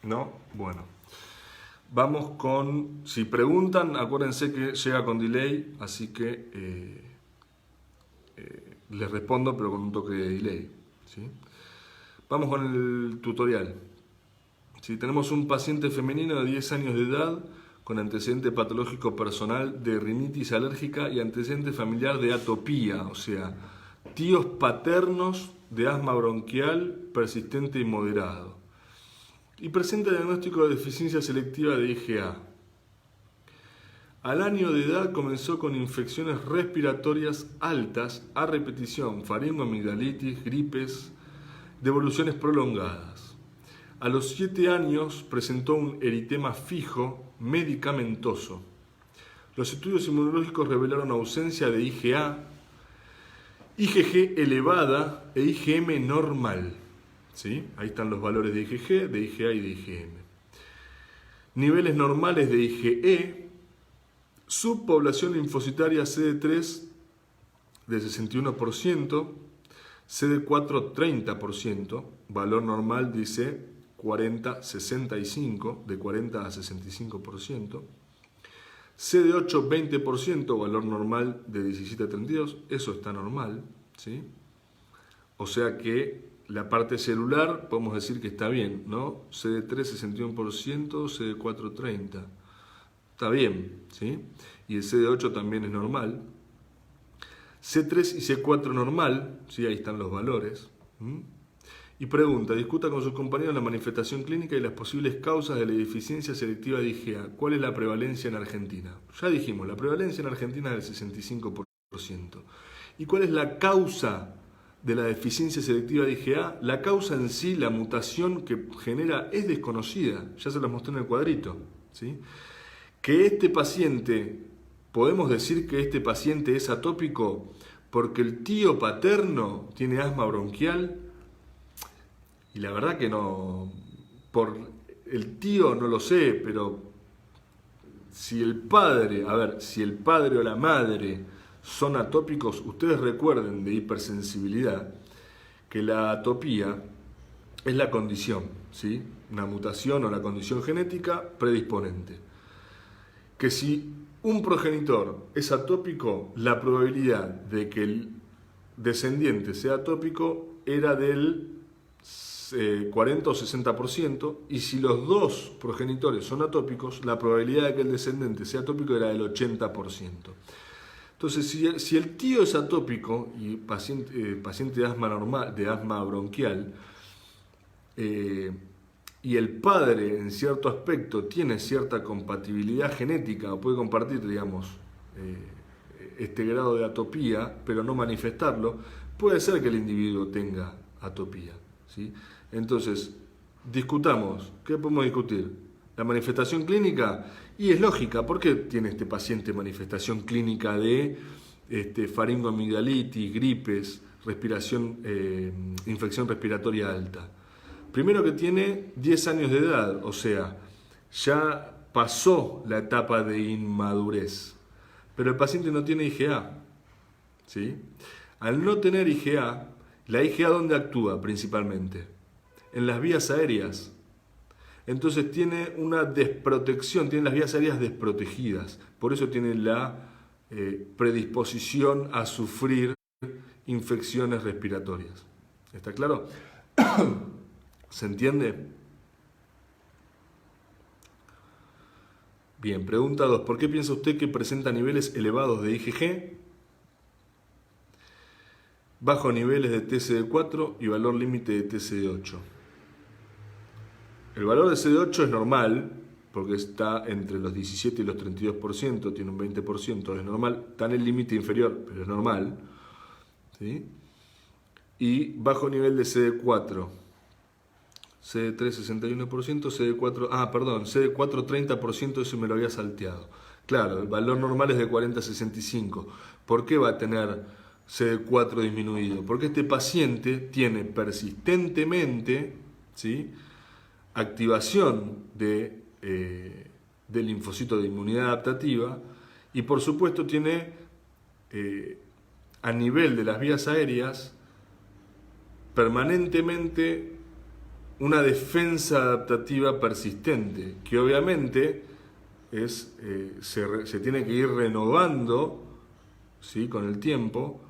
¿No? Bueno. Vamos con... Si preguntan, acuérdense que llega con delay, así que les respondo, pero con un toque de delay, ¿sí? Vamos con el tutorial. Si tenemos un paciente femenino de 10 años de edad con antecedente patológico personal de rinitis alérgica y antecedente familiar de atopía, o sea, tíos paternos de asma bronquial persistente y moderado, y presenta diagnóstico de deficiencia selectiva de IgA. Al año de edad comenzó con infecciones respiratorias altas a repetición, faringoamigdalitis, gripes, de evoluciones prolongadas. A los 7 años presentó un eritema fijo medicamentoso. Los estudios inmunológicos revelaron ausencia de IgA, IgG elevada e IgM normal. ¿Sí? Ahí están los valores de IgG, de IgA y de IgM. Niveles normales de IgE, subpoblación linfocitaria CD3 de 61%, CD4 30%, valor normal dice 40-65, de 40 a 65%, CD8 20%, valor normal de 17 a 32, eso está normal, ¿sí? O sea que la parte celular podemos decir que está bien, ¿no? CD3 61%, CD4 30%. Está bien, ¿sí? Y el CD8 también es normal. C3 y C4 normal, ¿sí? Ahí están los valores. Y pregunta, discuta con sus compañeros la manifestación clínica y las posibles causas de la deficiencia selectiva de IgA. ¿Cuál es la prevalencia en Argentina? Ya dijimos, la prevalencia en Argentina es del 65%. ¿Y cuál es la causa de la deficiencia selectiva de IgA? La causa en sí, la mutación que genera, es desconocida. Ya se las mostré en el cuadrito, ¿sí? Que este paciente, podemos decir que este paciente es atópico porque el tío paterno tiene asma bronquial, y la verdad que no, por el tío no lo sé, pero si el padre o la madre son atópicos, ustedes recuerden de hipersensibilidad que la atopía es la condición, ¿sí? Una mutación o la condición genética predisponente. Que si un progenitor es atópico, la probabilidad de que el descendiente sea atópico era del 40 o 60%, y si los dos progenitores son atópicos, la probabilidad de que el descendente sea atópico era del 80%. Entonces, si el tío es atópico y paciente de asma normal, de asma bronquial, y el padre en cierto aspecto tiene cierta compatibilidad genética, o puede compartir, digamos, este grado de atopía, pero no manifestarlo, puede ser que el individuo tenga atopía, ¿sí? Entonces, discutamos. ¿Qué podemos discutir? La manifestación clínica, y es lógica. ¿Por qué tiene este paciente manifestación clínica de faringoamigdalitis, gripes, respiración, infección respiratoria alta? Primero que tiene 10 años de edad, o sea, ya pasó la etapa de inmadurez. Pero el paciente no tiene IgA, ¿sí? Al no tener IgA, ¿la IgA dónde actúa principalmente? En las vías aéreas. Entonces tiene una desprotección, tiene las vías aéreas desprotegidas. Por eso tiene la predisposición a sufrir infecciones respiratorias. ¿Está claro? ¿Se entiende? Bien, pregunta 2. ¿Por qué piensa usted que presenta niveles elevados de IgG, bajos niveles de TCD4 y valor límite de TCD8? El valor de CD8 es normal, porque está entre los 17 y los 32%, tiene un 20%, es normal, está en el límite inferior, pero es normal, ¿sí? Y bajo nivel de CD4, CD3 61%, CD4 30%, eso me lo había salteado. Claro, el valor normal es de 40 a 65. ¿Por qué va a tener CD4 disminuido? Porque este paciente tiene persistentemente, ¿sí?, activación del linfocito de inmunidad adaptativa, y por supuesto tiene a nivel de las vías aéreas permanentemente una defensa adaptativa persistente, que obviamente se tiene que ir renovando, ¿sí?, con el tiempo.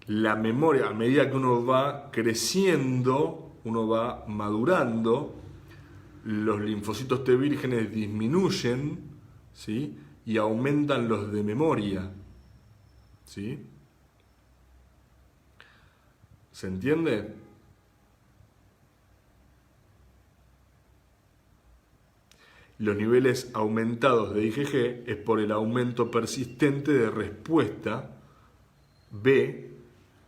La memoria, a medida que uno va creciendo, uno va madurando, los linfocitos T vírgenes disminuyen, ¿sí?, y aumentan los de memoria, ¿sí? ¿Se entiende? Los niveles aumentados de IgG es por el aumento persistente de respuesta B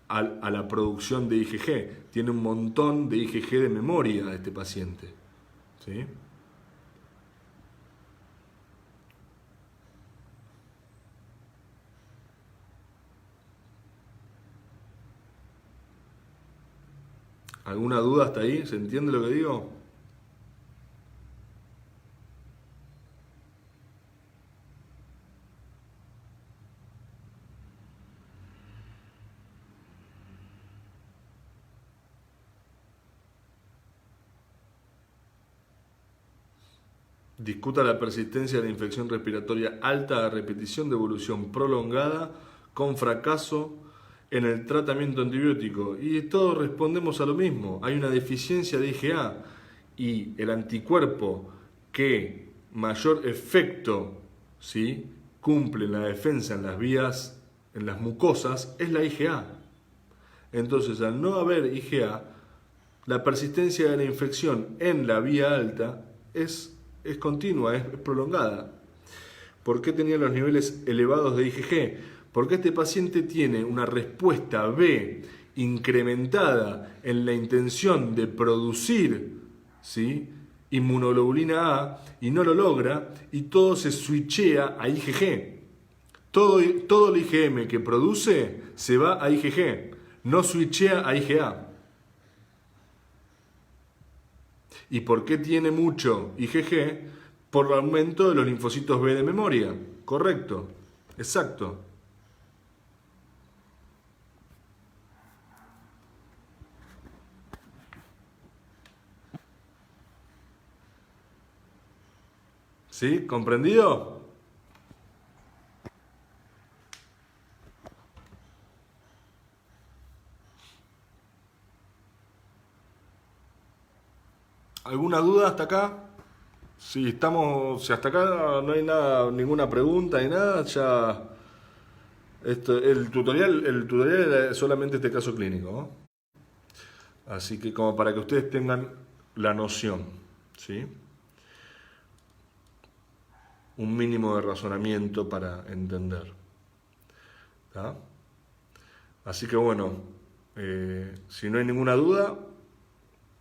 a la producción de IgG. Tiene un montón de IgG de memoria este paciente, ¿sí? ¿Alguna duda hasta ahí? ¿Se entiende lo que digo? Discuta la persistencia de la infección respiratoria alta a repetición de evolución prolongada con fracaso en el tratamiento antibiótico. Y todos respondemos a lo mismo. Hay una deficiencia de IgA, y el anticuerpo que mayor efecto, ¿sí?, cumple en la defensa en las vías, en las mucosas, es la IgA. Entonces, al no haber IgA, la persistencia de la infección en la vía alta es continua, es prolongada. ¿Por qué tenía los niveles elevados de IgG? Porque este paciente tiene una respuesta B incrementada en la intención de producir, ¿sí?, inmunoglobulina A, y no lo logra, y todo se switchea a IgG. Todo el IgM que produce se va a IgG, no switchea a IgA. ¿Y por qué tiene mucho IgG? Por el aumento de los linfocitos B de memoria. Correcto, exacto. ¿Sí? ¿Comprendido? ¿Alguna duda hasta acá? Si hasta acá no hay nada, ninguna pregunta ni nada, ya el tutorial es solamente este caso clínico, ¿no? Así que como para que ustedes tengan la noción, ¿sí? Un mínimo de razonamiento para entender. ¿Tá? Así que bueno, si no hay ninguna duda,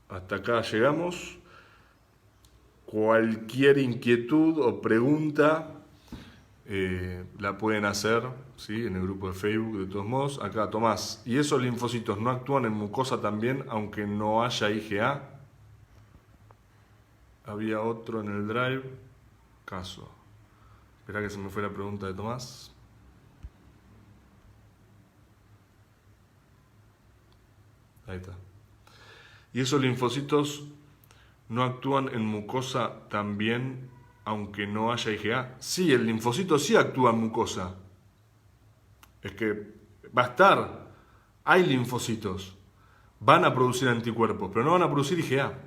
hasta acá llegamos. Cualquier inquietud o pregunta la pueden hacer, ¿sí? En el grupo de Facebook, de todos modos. Acá, Tomás, ¿y esos linfocitos no actúan en mucosa también, aunque no haya IgA? Había otro en el drive. Caso. Espera que se me fue la pregunta de Tomás. Ahí está. ¿Y esos linfocitos no actúan en mucosa también, aunque no haya IgA? Sí, el linfocito sí actúa en mucosa. Es que va a estar. Hay linfocitos. Van a producir anticuerpos, pero no van a producir IgA.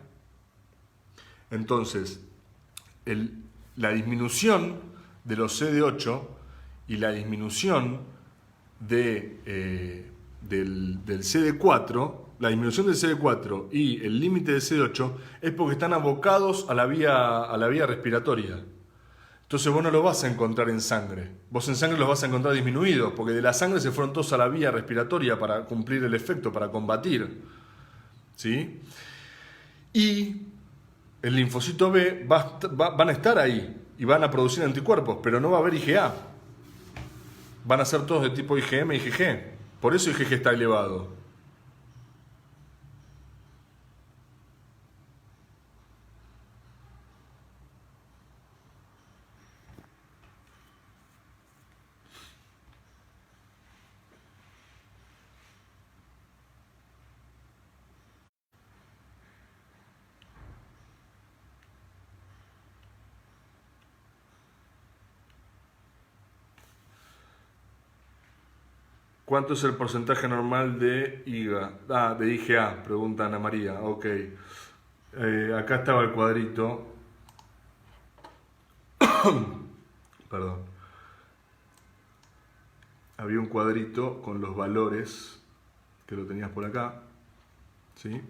Entonces, la disminución de los CD8 y la disminución del CD4, la disminución del CD4 y el límite del CD8 es porque están abocados a la vía respiratoria. Entonces vos no lo vas a encontrar en sangre. Vos en sangre los vas a encontrar disminuidos, porque de la sangre se fueron todos a la vía respiratoria para cumplir el efecto, para combatir. ¿Sí? Y el linfocito B van a estar ahí y van a producir anticuerpos, pero no va a haber IgA. Van a ser todos de tipo IgM y IgG. Por eso IgG está elevado. ¿Cuánto es el porcentaje normal de IgA? Pregunta Ana María. Ok. Acá estaba el cuadrito. Perdón. Había un cuadrito con los valores, que lo tenías por acá. ¿Sí?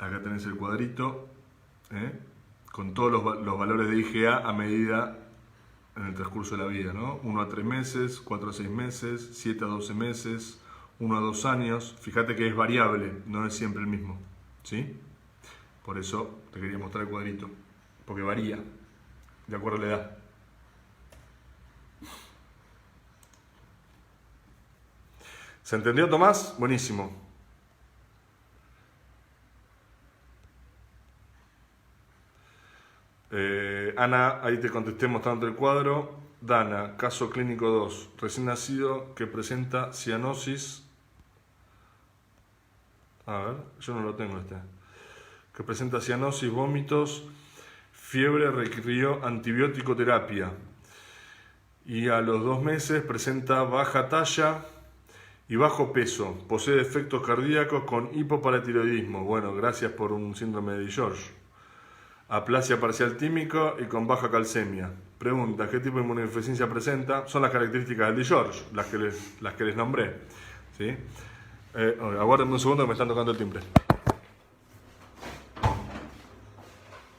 Acá tenés el cuadrito, con todos los valores de IgA a medida en el transcurso de la vida, ¿no? 1 a 3 meses, 4 a 6 meses, 7 a 12 meses, 1 a 2 años. Fíjate que es variable, no es siempre el mismo, ¿sí? Por eso te quería mostrar el cuadrito, porque varía de acuerdo a la edad. ¿Se entendió, Tomás? Buenísimo. Ana, ahí te contesté mostrando el cuadro. Dana, caso clínico 2, recién nacido que presenta cianosis. A ver, yo no lo tengo este. Que presenta cianosis, vómitos, fiebre, requirió antibiótico terapia. Y a los 2 meses presenta baja talla y bajo peso. Posee defectos cardíacos con hipoparatiroidismo. Bueno, gracias por un síndrome de George. Aplasia parcial tímica y con baja calcemia. Pregunta, ¿qué tipo de inmunodeficiencia presenta? Son las características del George, las que les nombré. ¿Sí? Aguárdenme un segundo que me están tocando el timbre.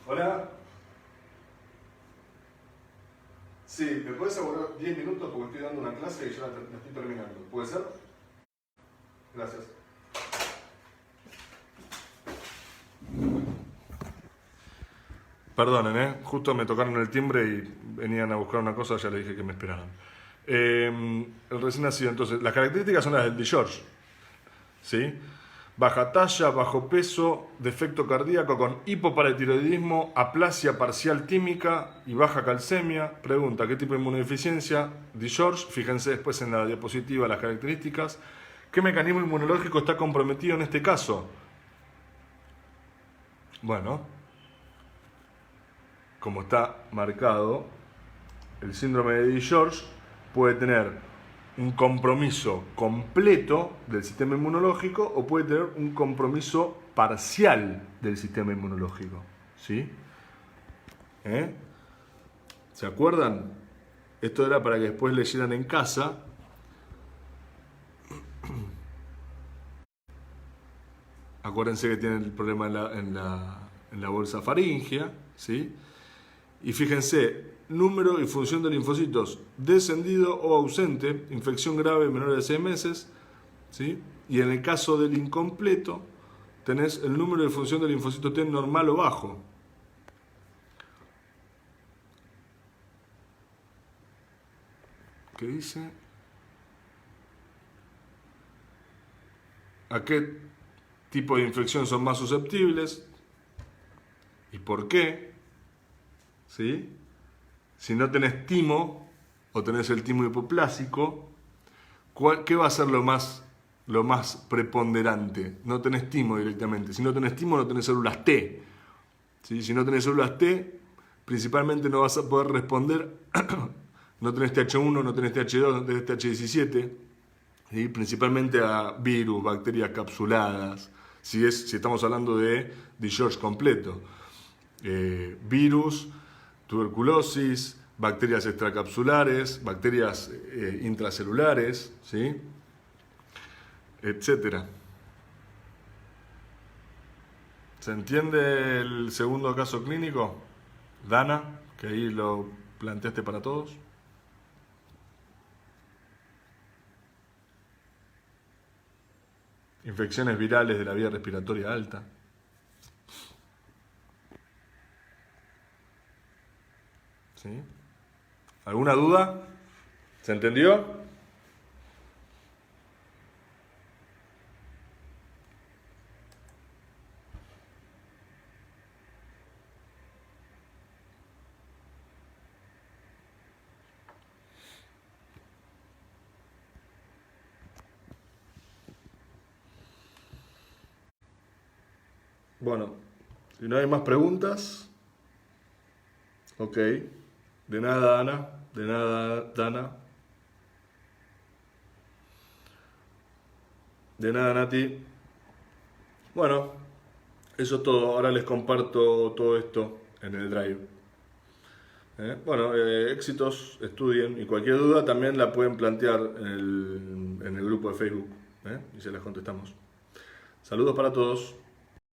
Hola. Sí, ¿me puedes aguardar 10 minutos porque estoy dando una clase y ya la estoy terminando? ¿Puede ser? Gracias. Perdonen, justo me tocaron el timbre y venían a buscar una cosa, ya les dije que me esperaran. El recién nacido, entonces, las características son las del George, ¿sí? Baja talla, bajo peso, defecto cardíaco con hipoparatiroidismo, aplasia parcial tímica y baja calcemia. Pregunta, ¿qué tipo de inmunodeficiencia? De George, fíjense después en la diapositiva las características. ¿Qué mecanismo inmunológico está comprometido en este caso? Bueno, como está marcado, el síndrome de Di-George puede tener un compromiso completo del sistema inmunológico o puede tener un compromiso parcial del sistema inmunológico. ¿Sí? ¿Se acuerdan? Esto era para que después leyeran en casa. Acuérdense que tienen el problema en la bolsa faríngea, ¿sí? Y fíjense, número y función de linfocitos descendido o ausente, infección grave menor de 6 meses, ¿sí? Y en el caso del incompleto, tenés el número de función de linfocitos T normal o bajo. ¿Qué dice? ¿A qué tipo de infección son más susceptibles? ¿Y por qué? ¿Sí? Si no tenés timo o tenés el timo hipoplásico, ¿qué va a ser lo más preponderante? No tenés timo directamente. Si no tenés timo, no tenés células T. ¿Sí? Si no tenés células T, principalmente no vas a poder responder. No tenés TH1, no tenés TH2, no tenés TH17. ¿Sí? Principalmente a virus, bacterias capsuladas. Si estamos hablando de Di-George completo. Virus, tuberculosis, bacterias extracapsulares, bacterias intracelulares, ¿sí? Etcétera. ¿Se entiende el segundo caso clínico? Dana, que ahí lo planteaste para todos. Infecciones virales de la vía respiratoria alta. ¿Sí? ¿Alguna duda? ¿Se entendió? Bueno, si no hay más preguntas, ok. De nada, Ana. De nada, Dana. De nada, Nati. Bueno, eso es todo. Ahora les comparto todo esto en el Drive. Bueno, éxitos, estudien y cualquier duda también la pueden plantear en el grupo de Facebook y se las contestamos. Saludos para todos.